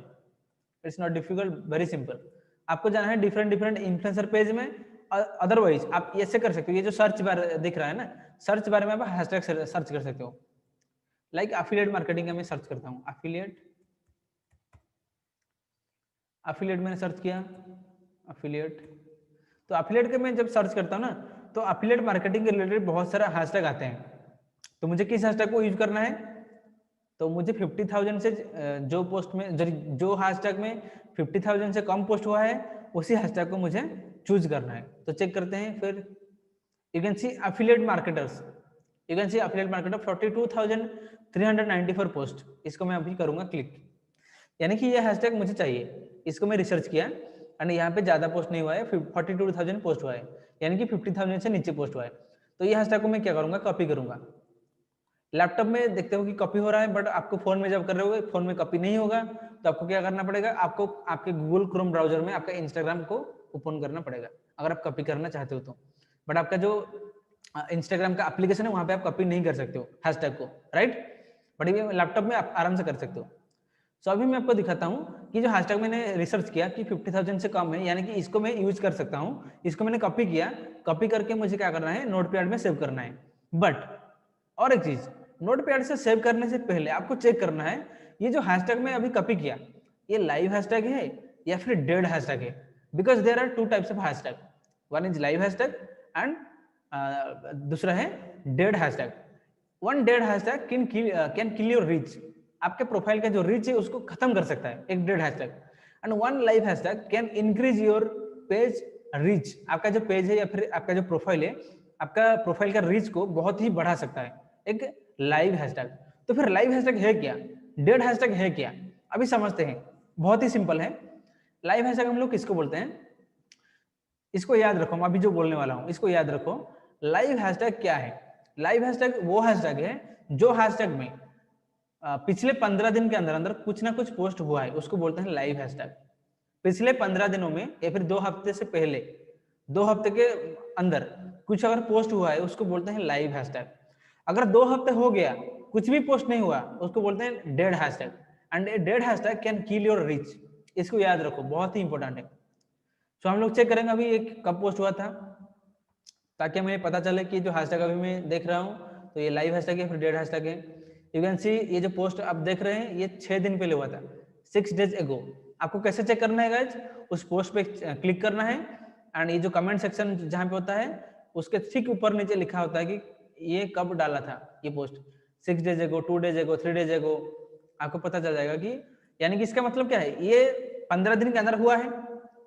it's not difficult, very simple. आपको जाना है डिफरेंट डिफरेंट इन्फ्लुएंसर पेज में। अदरवाइज आप ऐसे कर सकते हो, ये जो सर्च बार दिख रहा है ना, सर्च बार में आप हैशटैग सर्च कर सकते हो। लाइक एफिलिएट मार्केटिंग का मैं सर्च करता हूँ, एफिलिएट मैंने सर्च किया, एफिलिएट। तो एफिलिएट के मैं जब सर्च करता हूँ ना, तो एफिलिएट मार्केटिंग के रिलेटेड बहुत सारा हैशटैग आते हैं। तो मुझे किस हैशटैग को यूज करना है, तो मुझे 50,000 से जो पोस्ट में जो हैशटैग में 50,000 से कम पोस्ट हुआ है उसी हैशटैग को मुझे चूज करना है। तो चेक करते हैं फिर। You can C affiliate marketers, you can C affiliate marketer 42,394 post. इसको मैं अभी करूंगा क्लिक, यानी कि ये हैशटैग मुझे चाहिए। इसको मैं रिसर्च किया एंड यहाँ पे ज्यादा पोस्ट नहीं हुआ है, 42,000 पोस्ट हुआ है, यानी कि 50,000 से नीचे पोस्ट हुआ है। तो ये हैशटैग को मैं क्या करूंगा, कॉपी करूंगा। लैपटॉप में देखते हो कि कॉपी हो रहा है, बट आपको फोन में जब कर रहे हो फोन में कॉपी नहीं होगा। तो आपको क्या करना पड़ेगा, आपको आपके गूगल क्रोम ब्राउजर में आपका इंस्टाग्राम को ओपन करना पड़ेगा अगर आप कॉपी करना चाहते हो तो। बट आपका जो इंस्टाग्राम का एप्लीकेशन है वहां पे आप कॉपी नहीं कर सकते हो हैशटैग को, राइट। बट ये लैपटॉप में आप आराम से कर सकते हो। सो अभी मैं आपको दिखाता हूँ कि जो हैशटैग मैंने रिसर्च किया कि 50,000 से कम है, यानी कि इसको मैं यूज कर सकता हूँ। इसको मैंने कॉपी किया, कॉपी करके मुझे क्या करना है, नोटपैड में सेव करना है। बट और एक चीज, नोटपैड से सेव करने से पहले आपको चेक करना है ये जो हैशटैग में अभी कॉपी किया ये लाइव हैशटैग है या फिर डेड हैशटैग है। Because there are two types of hashtag, one is live hashtag and दूसरा है dead hashtag. One dead hashtag can kill your reach, आपके प्रोफाइल का जो रीच है उसको खत्म कर सकता है एक dead hashtag. And one live hashtag can increase your page reach, आपका जो पेज है या फिर आपका जो प्रोफाइल है, आपका प्रोफाइल का रीच को बहुत ही बढ़ा सकता है एक लाइव हैशटैग। तो फिर लाइव हैशटैग है क्या, डेड हैशटैग है क्या, अभी समझते हैं। बहुत ही सिंपल है। लाइव हैशटैग हम लोग किसको बोलते हैं, इसको याद रखो, मैं अभी जो बोलने वाला हूं इसको याद रखो। लाइव हैशटैग क्या है, लाइव हैशटैग वो हैशटैग है जो हैशटैग में पिछले 15 दिन के अंदर अंदर कुछ ना कुछ पोस्ट हुआ है, उसको बोलते हैं लाइव हैशटैग। पिछले 15 दिनों में या फिर 2 हफ्ते से पहले, 2 हफ्ते के अंदर कुछ अगर पोस्ट हुआ है उसको बोलते हैं लाइव हैशटैग। अगर 2 हफ्ते हो गया कुछ भी पोस्ट नहीं हुआ उसको बोलते हैं dead hashtag. And dead hashtag can kill your reach, इसको याद रखो, बहुत ही इंपॉर्टेंट है। तो हम लोग चेक करेंगे अभी एक कब पोस्ट हुआ था, ताकि हमें पता चले कि जो हैशटैग अभी मैं देख रहा हूँ तो ये लाइव हैशटैग है फिर डेड हैशटैग है। यू कैन सी ये जो पोस्ट आप देख रहे हैं ये 6 दिन पहले हुआ था, 6 days ago। आपको कैसे चेक करना है गाइज, उस पोस्ट पे क्लिक करना है एंड ये जो कमेंट सेक्शन जहाँ पे होता है उसके ठीक ऊपर नीचे लिखा होता है कि ये कब डाला था ये post, 6 days ago, 2 days ago, 3 days ago। आपको पता चल जाएगा कि, यानी कि इसका मतलब क्या है, ये 15 दिन के अंदर हुआ है,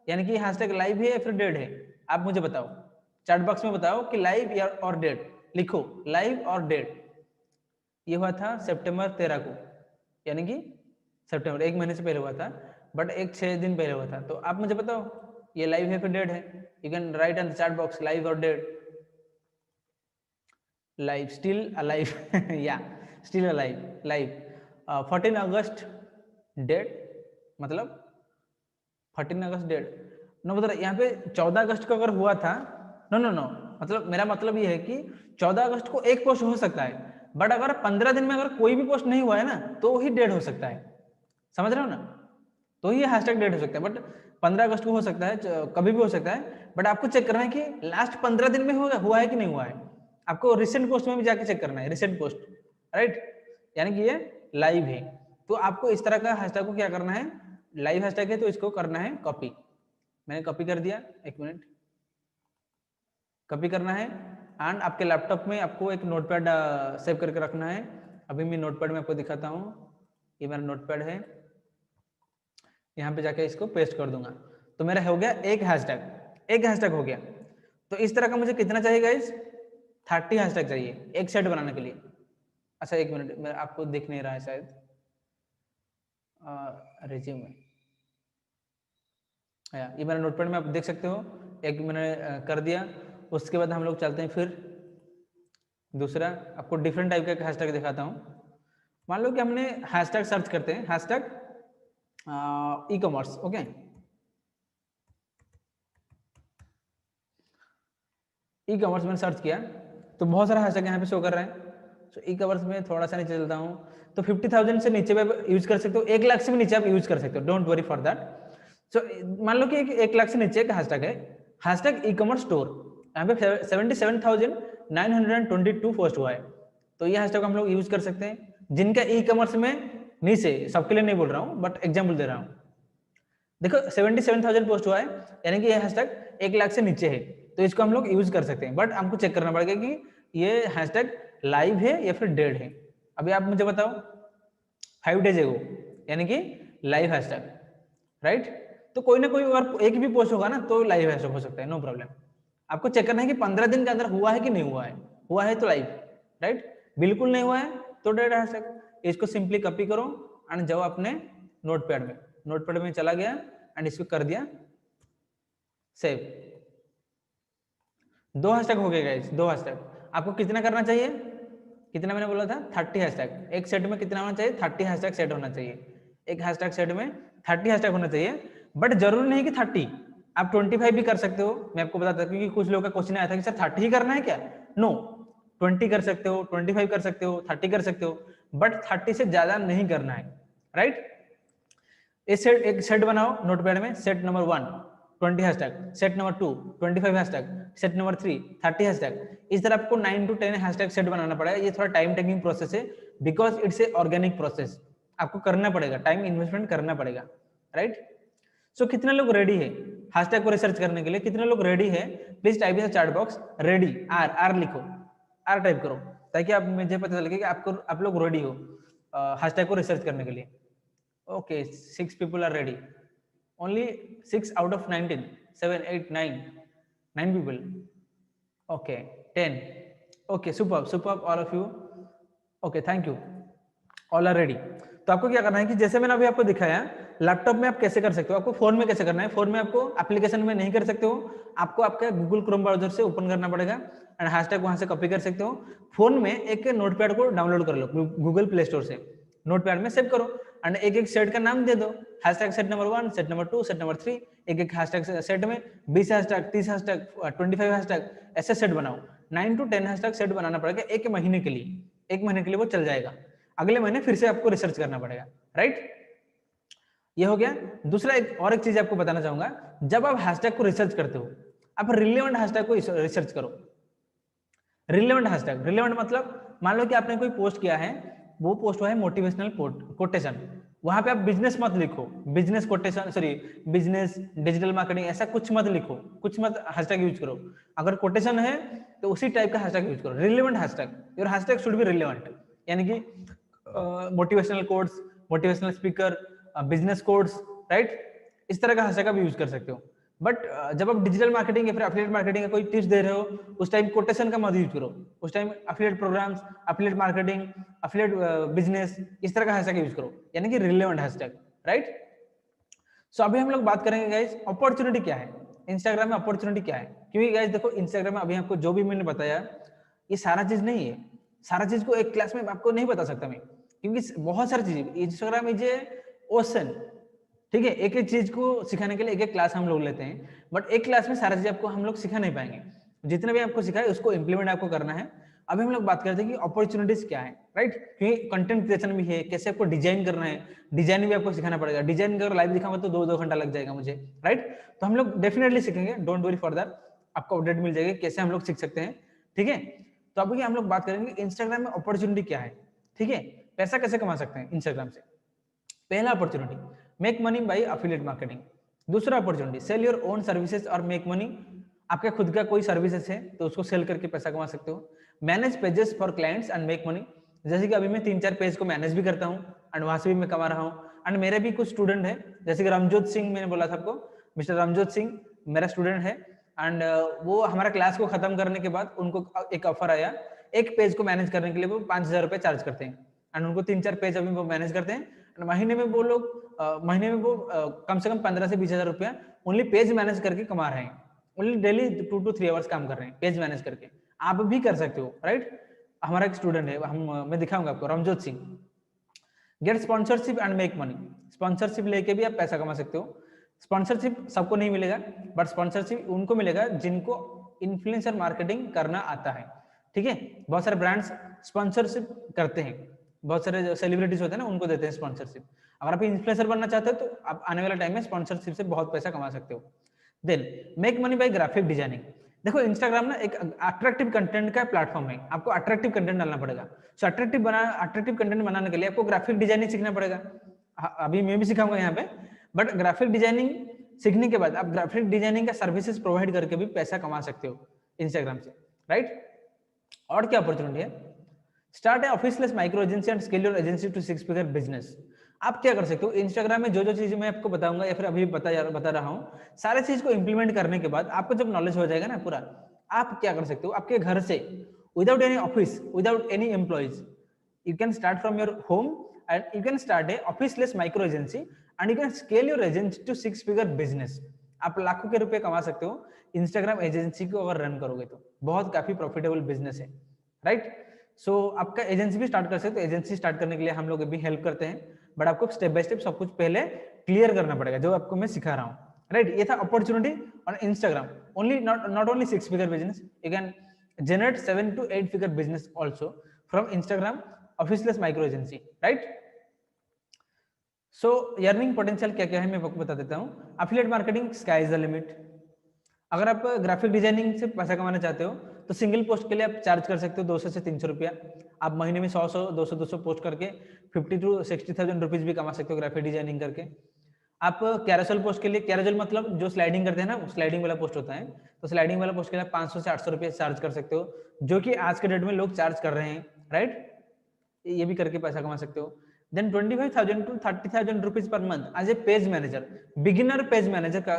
यानी कि हैशटैग लाइव है या फिर डेड है। आप मुझे बताओ, चैट बॉक्स में बताओ कि लाइव या और डेड, लिखो लाइव और डेड। ये हुआ था सितंबर 13 को, यानी कि सितंबर 1 महीने से पहले हुआ था, बट एक 6 दिन पहले हुआ था। तो आप मुझे बताओ ये लाइव है फिर डेड है? You can right in the chat box live और डेड। लाइव, स्टिल अलाइव या स्टिल अलाइव, लाइव। 14 अगस्त डेड, मतलब 14 अगस्त डेड। नो, मतलब यहाँ पे 14 अगस्त को अगर हुआ था, नो नो नो, मतलब मेरा मतलब ये है कि 14 अगस्त को एक पोस्ट हो सकता है, बट अगर 15 दिन में अगर कोई भी पोस्ट नहीं हुआ है ना, तो ही डेड हो सकता है। समझ रहे हो ना? तो ही हैशटैग डेड हो सकता है। बट 15 अगस्त को हो सकता है, कभी भी हो सकता है, बट आपको चेक करना है कि लास्ट 15 दिन में हुआ है कि नहीं हुआ है। आपको रिसेंट पोस्ट में भी जाके चेक करना है, रिसेंट पोस्ट, राइट? यानी कि ये लाइव है। तो आपको इस तरह का हैशटैग को क्या करना है, लाइव हैशटैग है तो इसको करना है कॉपी। मैंने कॉपी कर दिया, एक मिनट, कॉपी करना है। एंड आपके लैपटॉप में आपको एक नोटपैड सेव करके रखना है। अभी मैं नोटपैड में आपको दिखाता हूँ, ये मेरा नोटपैड है, यहाँ पे जाके इसको पेस्ट कर दूंगा। तो मेरा हो गया एक हैशटैग हो गया। तो इस तरह का मुझे कितना चाहिए गाइस? 30 हैशटैग चाहिए एक सेट बनाने के लिए। अच्छा एक मिनट, मैं आपको दिख नहीं रहा है शायद, रिज्यूम में ये मेरा नोटपैड में आप देख सकते हो, एक मैंने कर दिया। उसके बाद हम लोग चलते हैं फिर दूसरा, आपको डिफरेंट टाइप का हैशटैग दिखाता हूँ। मान लो कि हमने हैशटैग सर्च करते हैं, hashtag e commerce, okay. E commerce मैंने सर्च किया तो बहुत सारा हैशटैग यहाँ पे शो कर रहा है। तो ई कॉमर्स में थोड़ा सा नीचे चलता हूँ, तो 50,000 से नीचे पे यूज कर सकते हो, 1 लाख से भी नीचे आप यूज कर सकते हो, डोंट वरी फॉर दैट। सो मान लो कि 1 लाख से नीचे का हैशटैग है, हैशटैग ई कॉमर्स स्टोर। यहाँ पे 77,922 पोस्ट हुआ है। तो ये हैशटैग हम लोग यूज कर सकते हैं। जिनका ई कॉमर्स में नीचे, सबके लिए नहीं बोल रहा हूँ बट एग्जाम्पल दे रहा हूँ। देखो 77,000 पोस्ट हुआ है, यानी कि ये हैशटैग 1 लाख से नीचे है, तो इसको हम लोग यूज कर सकते हैं। बट हमको चेक करना पड़ेगा कि ये हैशटैग लाइव है या फिर डेड है। अभी आप मुझे बताओ 5 डेज एगो, यानी कि लाइव हैशटैग, राइट? तो कोई ना कोई अगर एक भी पोस्ट होगा ना तो लाइव हैशटैग हो सकता है, नो प्रॉब्लम। आपको चेक करना है कि 15 दिन के अंदर हुआ है कि नहीं हुआ है। हुआ है तो लाइव, राइट? बिल्कुल नहीं हुआ है तो डेड हैशटैग। इसको सिंपली कॉपी करो एंड जाओ अपने नोटपैड में चला गया एंड इसको कर दिया सेव। 2 हैशटैग हो गए गाइस, 2 हैशटैग। आपको कितना करना चाहिए? कितना मैंने बोला था? 30 हैशटैग। एक सेट में कितना होना चाहिए? 30 हैशटैग सेट होना चाहिए। एक हैशटैग सेट में 30 हैशटैग होना चाहिए, बट जरूरी नहीं कि 30, आप 25 भी कर सकते हो। मैं आपको बताता हूँ, क्योंकि कुछ लोगों का क्वेश्चन आया था कि सर 30 ही करना है क्या? नो, 20 कर सकते हो, 25 कर सकते हो, 30 कर सकते हो, बट 30 से ज्यादा नहीं करना है, राइट? एक सेट बनाओ नोटपैड में, set number 1 20 hashtag, set number 2 25 hashtag, set number 3 30 hashtag. इस तरह आपको 9 to 10 हैशटैग सेट बनाना पड़ेगा। ये थोड़ा टाइम टेकिंग प्रोसेस है, because it's a organic process. आपको करना पड़ेगा, टाइम इन्वेस्टमेंट करना पड़ेगा, राइट? सो कितने लोग रेडी है हैशटैग को रिसर्च करने के लिए? कितने लोग रेडी है? Please type in the chat box ready, R लिखो, आर टाइप करो, ताकि आप मुझे पता चले कि आप लोग रेडी हो हैशटैग को रिसर्च करने के लिए। Okay, 6 people are ready. Only 6 out of 19. 7, 8, 9. 9 people. Okay, 10. Okay, superb, all of you. Okay, thank you. All are ready. तो आपको क्या करना है कि जैसे मैंने अभी आपको दिखाया, लैपटॉप में आप कैसे कर सकते हो, आपको फोन में कैसे करना है। फोन में आपको एप्लीकेशन में नहीं कर सकते हो, आपको आपका गूगल क्रोम ब्राउजर से ओपन करना पड़ेगा एंड हैशटैग वहां से कॉपी कर सकते हो। फोन में एक नोटपैड को डाउनलोड कर लो गूगल प्ले स्टोर से, नोटपैड में सेव करो एंड एक सेट का नाम दे दो, hashtag set number 1, set number 2, set number 3। एक हैशटैग सेट में 20 हैशटैग, 30 हैशटैग, 25 हैशटैग, ऐसे सेट बनाओ। 9 to 10 हैशटैग सेट बनाना पड़ेगा एक महीने के लिए। एक महीने के लिए वो चल जाएगा, अगले महीने फिर से आपको रिसर्च करना पड़ेगा, राइट? ये हो गया। दूसरा एक चीज आपको बताना चाहूंगा, जब आप हैशटैग को रिसर्च करते हो, आप रिलेवेंट हैशटैग को रिसर्च करो। रिलेवेंट मतलब मान लो कि आपने कोई पोस्ट किया है, वो पोस्ट हुआ है मोटिवेशनल कोटेशन, वहां पे आप बिजनेस मत लिखो, business quotation, sorry business digital marketing, ऐसा कुछ मत लिखो, कुछ मत हैशटैग यूज करो। अगर कोटेशन है तो उसी टाइप का हैशटैग यूज करो, relevant hashtag. Your hashtag should be relevant, यानी कि motivational codes, motivational speaker, business codes, right? इस तरह का हैशटैग आप यूज कर सकते हो। बट जब आप डिजिटल मार्केटिंग या फिर एफिलिएट मार्केटिंग का कोई टिप्स दे रहे हो, उस टाइम कोटेशन का मत यूज करो, उस time affiliate programmes, affiliate marketing, affiliate business, इस तरह का हैशटैग यूज करो, यानी कि रिलेवेंट हैशटैग, राइट। सो अभी हम लोग बात करेंगे गाइस अपॉर्चुनिटी क्या है इंस्टाग्राम में, अपॉर्चुनिटी क्या है। क्योंकि गाइस देखो इंस्टाग्राम में अभी आपको जो भी मैंने बताया ये सारा चीज नहीं है, सारा चीज को एक क्लास में आपको नहीं बता सकता मैं, क्योंकि बहुत सारी चीजें इंस्टाग्राम इज ए ओशन, ठीक है। एक एक चीज को सिखाने के लिए एक एक क्लास हम लोग लेते हैं, बट एक क्लास में सारा चीज आपको हम लोग सिखा नहीं पाएंगे। जितने भी आपको सिखाए उसको इम्प्लीमेंट आपको करना है। अभी हम लोग बात करते हैं कि अपॉर्चुनिटीज क्या है, राइट। क्योंकि कंटेंट क्रिएशन भी है, कैसे आपको डिजाइन करना है, डिजाइन भी आपको सिखाना पड़ेगा। डिजाइन अगर लाइव दिखाऊंगा तो 2-2 घंटा लग जाएगा मुझे, राइट। तो हम लोग डेफिनेटली सीखेंगे, डोंट वरी फॉर दैट, आपको अपडेट मिल जाएगी कैसे हम लोग सीख सकते हैं, ठीक है। तो अभी हम लोग बात करेंगे इंस्टाग्राम में अपॉर्चुनिटी क्या है, ठीक है। पैसा कैसे कमा सकते हैं इंस्टाग्राम से। पहला opportunity, make money by affiliate marketing. दूसरा opportunity, sell your own services और मेक मनी। आपका खुद का कोई सर्विसेज है तो उसको सेल करके पैसा कमा सकते हो। Manage pages for clients and make money. जैसे कि अभी मैं 3-4 पेज को मैनेज भी करता हूँ एंड वहां से भी मैं कमा रहा हूँ। एंड मेरे भी कुछ स्टूडेंट है, जैसे कि रामजोत सिंह, मैंने बोला था आपको, मिस्टर रामजोत सिंह मेरा स्टूडेंट है। एंड वो हमारा क्लास को खत्म करने के बाद उनको एक ऑफर आया, एक पेज को मैनेज करने के लिए वो 5,000 रुपए चार्ज करते हैं। एंड उनको 3-4 पेज अभी वो मैनेज करते हैं। महीने में वो लोग महीने में वो कम से कम 15 से 20,000 रुपया ओनली पेज मैनेज करके कमा रहे हैं। ओनली डेली 2 to 3 आवर्स काम कर रहे हैं पेज मैनेज करके। आप भी कर सकते हो, राइट। हमारा एक स्टूडेंट है, मैं दिखाऊंगा आपको, Ramjot Singh. Get sponsorship and make money. Sponsorship लेके भी आप पैसा कमा सकते हो। स्पॉन्सरशिप सबको नहीं मिलेगा, बट स्पॉन्सरशिप उनको मिलेगा जिनको इन्फ्लुएंसर मार्केटिंग करना आता है, ठीक है। बहुत सारे ब्रांड्स स्पॉन्सरशिप करते हैं, बहुत सारे सेलिब्रिटीज होते हैं ना, उनको देते हैं स्पॉन्सरशिप। अगर आप इन्फ्लुएंसर बनना चाहते हो तो आप आने वाले टाइम में स्पॉन्सरशिप से बहुत पैसा कमा सकते हो। Then make money by graphic designing. देखो इंस्टाग्राम ना एक अट्रैक्टिव कंटेंट का प्लेटफॉर्म है, आपको अट्रैक्टिव कंटेंट डालना पड़ेगा। सो अट्रैक्टिव कंटेंट बनाने के लिए आपको ग्राफिक डिजाइनिंग सीखना पड़ेगा। अभी मैं भी सिखाऊंगा यहाँ पे, बट ग्राफिक डिजाइनिंग सीखने के बाद आप ग्राफिक डिजाइनिंग का सर्विसेज प्रोवाइड करके भी पैसा कमा सकते हो इंस्टाग्राम से, राइट। और क्या अपॉर्चुनिटी है, start a officeless micro agency and scale your agency to 6 figure business. आप क्या कर सकते हो इंस्टाग्राम में, जो जो चीजें मैं आपको बताऊंगा या फिर अभी बता रहा हूँ, सारे चीज को इंप्लीमेंट करने के बाद आपको जब नॉलेज हो जाएगा ना पूरा, आप क्या कर सकते हो आपके घर से, without any office, without any employees, you can start from your home and you can start a officeless micro agency and you can scale your agency to 6 figure business। आप लाखों के रुपए कमा सकते हो इंस्टाग्राम एजेंसी को अगर run करोगे तो, बहुत काफी प्रॉफिटेबल बिजनेस है, राइट। सो आपका एजेंसी भी स्टार्ट कर सकते हो। एजेंसी स्टार्ट करने के लिए हम लोग भी हेल्प करते हैं, बट आपको स्टेप बाय स्टेप सब कुछ पहले क्लियर करना पड़ेगा, जो आपको मैं सिखा रहा हूँ, राइट। ये था opportunity on Instagram. Only not only 6 figure business, you can generate 7 to 8 figure business also from Instagram officeless micro agency, right. So earning potential क्या क्या है मैं आपको बता देता हूँ। Affiliate marketing, sky is the limit. अगर आप ग्राफिक डिजाइनिंग से पैसा कमाना चाहते हो तो सिंगल पोस्ट के लिए आप चार्ज कर सकते हो 200 से 300 रुपया। आप महीने में 100 200 पोस्ट करके 50 to 60,000 रुपीज भी कमा सकते हो ग्राफिक डिजाइनिंग करके। आप कैरोसेल पोस्ट के लिए, कैरोसेल मतलब जो स्लाइडिंग करते हैं ना, स्लाइडिंग वाला पोस्ट होता है, तो स्लाइडिंग वाला पोस्ट के लिए 500 से 800 रुपये चार्ज कर सकते हो, जो कि आज के डेट में लोग चार्ज कर रहे हैं, राइट। ये भी करके पैसा कमा सकते हो। Then 25,000 to 30,000 rupees per month as a page manager, beginner page manager का,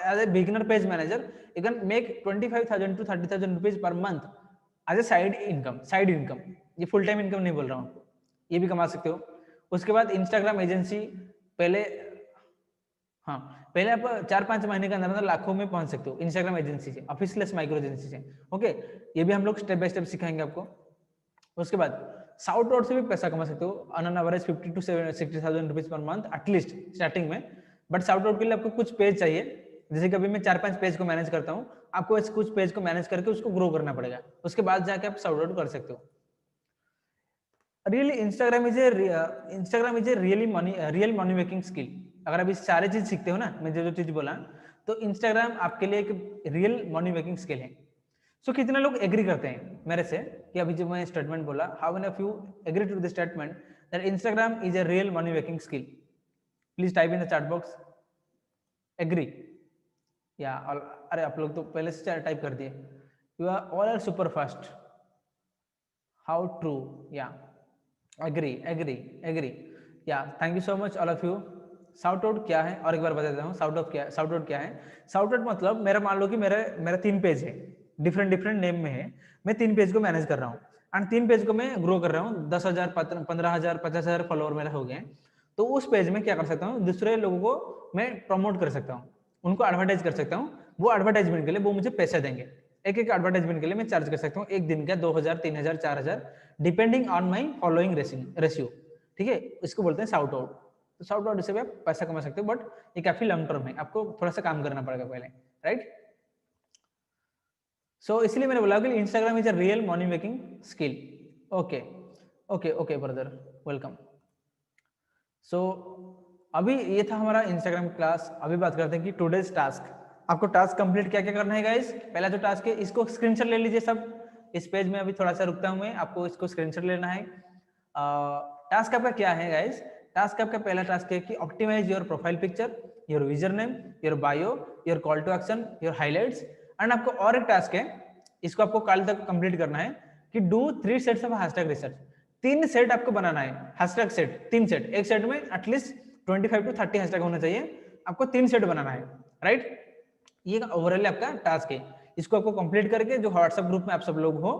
as a beginner page manager you can make 25,000 to 30,000 rupees per month as a side income. Side income, ये full time income नहीं बोल रहा हूँ, ये भी कमा सकते हो। उसके बाद इंस्टाग्राम एजेंसी, पहले हाँ पहले आप 4-5 महीने के अंदर अंदर लाखों में पहुंच सकते हो इंस्टाग्राम एजेंसी से, ऑफिसलेस माइक्रो एजेंसी से, ओके। ये भी हम लोग स्टेप बाय स्टेप सिखाएंगे आपको। उसके बाद साउट आउट से भी पैसा कमा सकते हो, on an average 50 to 60,000 rupees per month at least starting में। बट साउट आउट के लिए आपको कुछ पेज चाहिए, जैसे कि अभी मैं 4-5 पेज को मैनेज करता हूँ, आपको इस कुछ पेज को मैनेज करके उसको ग्रो करना पड़ेगा, उसके बाद जाके आप साउट आउट कर सकते हो। Really Instagram is a real money making skill. अगर आप इस सारे चीज सीखते हो ना, मैं जो जो चीज बोला, तो इंस्टाग्राम आपके लिए एक रियल मनी मेकिंग स्किल है। सो कितने लोग एग्री करते हैं मेरे से कि अभी जो मैं स्टेटमेंट बोला, how many of you agree to the statement that Instagram is a real money making skill? Please type in the chat box agree या। अरे आप लोग तो पहले से टाइप कर दिए, you are all are super fast, how true, yeah agree agree agree, yeah thank you so much all of you. Shout out क्या है और एक बार बता देता हूँ शाउट आउट क्या है। शाउट आउट मतलब मेरा मान लो कि मेरा 3 पेज है, डिफरेंट डिफरेंट नेम में है, मैं 3 पेज को मैनेज कर रहा हूँ एंड 3 पेज को मैं ग्रो कर रहा हूँ, 10,000 15,000 50,000 फॉलोअर मेरा हो गए। तो उस पेज में क्या कर सकता हूँ, दूसरे लोगों को मैं प्रमोट कर सकता हूँ, उनको एडवर्टाइज कर सकता हूँ। वो एडवर्टाइजमेंट के लिए वो मुझे पैसे देंगे, एक एक एडवर्टाइजमेंट के लिए मैं चार्ज कर सकता हूँ, एक दिन का 2,000 3,000 4,000 depending on my following ratio. ठीक है, इसको बोलते हैं शाउट आउट। तो शाउट आउट से भी आप पैसा कमा सकते हो, बट ये काफी लॉन्ग टर्म है, आपको थोड़ा सा काम करना पड़ेगा पहले, राइट। सो इसलिए मैंने बोला कि Instagram is a real money making skill. Okay okay okay brother, welcome. So अभी ये था हमारा इंस्टाग्राम क्लास। अभी बात करते हैं कि टुडेज टास्क। आपको टास्क कंप्लीट क्या क्या करना है गाइस। पहला जो टास्क है इसको स्क्रीनशॉट ले लीजिए सब। इस पेज में अभी थोड़ा सा रुकता हूं मैं, आपको इसको स्क्रीनशॉट लेना है। टास्क आपका क्या है गाइस, टास्क आपका पहला टास्क है कि optimise your profile picture, your user name, your bio, your call to action, your highlights. And आपको और एक टास्क है, इसको आपको कल तक कंप्लीट करना है कि do 3 sets of hashtag research. 3 set आपको बनाना है, हैशटैग सेट 3 सेट, एक सेट में एटलीस्ट 25 टू 30 हैशटैग होना चाहिए, आपको 3 सेट बनाना है, राइट। ये ओवरऑल आपका टास्क है। इसको आपको कंप्लीट करके जो व्हाट्सएप ग्रुप में आप सब लोग हो,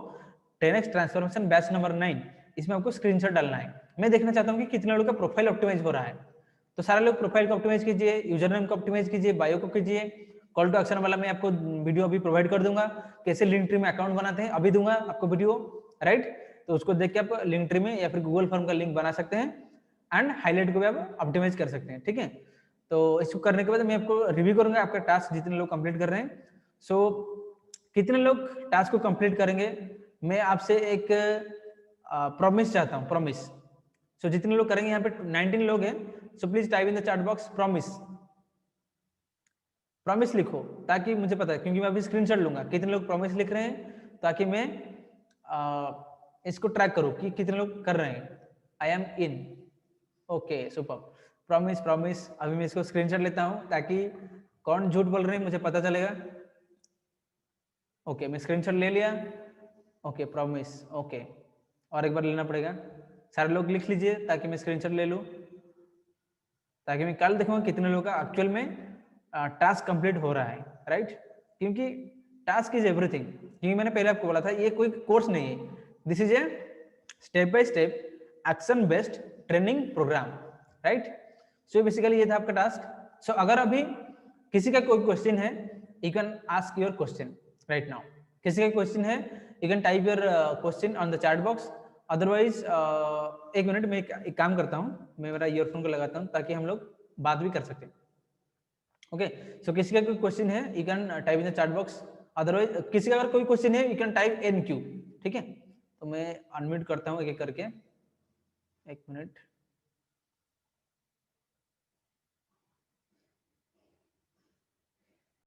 10x ट्रांसफॉर्मेशन बैच नंबर 9, इसमें आपको स्क्रीनशॉट डालना है। मैं देखना चाहता हूँ कि कितने लोगों का प्रोफाइल ऑप्टिमाइज हो रहा है। तो सारे लोग प्रोफाइल को ऑप्टिमाइज कीजिए, यूजर नेम को ऑप्टिमाइज कीजिए, बायो को कीजिए, कॉल टू एक्शन वाला मैं आपको वीडियो अभी प्रोवाइड कर दूंगा, कैसे लिंक ट्री में अकाउंट बनाते हैं अभी दूंगा आपको वीडियो, राइट। तो उसको देख के आप लिंक ट्री में या फिर गूगल फॉर्म का लिंक बना सकते हैं एंड हाईलाइट को भी आप ऑप्टिमाइज कर सकते हैं, ठीक है। तो इसको करने के बाद मैं आपको रिव्यू करूंगा आपका टास्क जितने लोग कंप्लीट कर रहे हैं। सो कितने लोग टास्क को कंप्लीट करेंगे, मैं आपसे एक प्रॉमिस चाहता हूं, प्रॉमिस। सो जितने लोग करेंगे, यहाँ पे 19 लोग हैं, so please type in the chat box promise. Promise लिखो ताकि मुझे पता है, क्योंकि मैं अभी स्क्रीनशॉट लूंगा कितने लोग प्रॉमिस लिख रहे हैं, ताकि मैं इसको ट्रैक करूं कि कितने लोग कर रहे हैं। I am in, okay super, promise promise. अभी मैं इसको स्क्रीनशॉट लेता हूं ताकि कौन झूठ बोल रहे हैं मुझे पता चलेगा। ओके, मैं स्क्रीनशॉट ले लिया। ओके प्रॉमिस, ओके, और एक बार लेना पड़ेगा। सारे लोग लिख लीजिए ताकि मैं स्क्रीनशॉट ले लूं, ताकि मैं कल देखूंगा कितने लोगों का एक्चुअल में टास्क कंप्लीट हो रहा है, राइट। क्योंकि टास्क इज एवरीथिंग, क्योंकि मैंने पहले आपको बोला था ये कोई कोर्स नहीं है, this is a step by step action based training programme, right. So basically ये था आपका टास्क। सो अगर अभी किसी का कोई क्वेश्चन है, you can ask your question right now. किसी का क्वेश्चन है, you can type your question on the chat box. Otherwise एक मिनट में एक काम करता हूँ, मैं मेरा ईयरफोन को लगाता हूँ ताकि हम लोग बात भी कर सकें। ओके, सो किसी का कोई क्वेश्चन है, you can type in the chat box. Otherwise किसी का अगर कोई क्वेश्चन है, यू कैन टाइप NQ, ठीक है। तो मैं अनम्यूट करता हूँ एक एक करके, एक मिनट।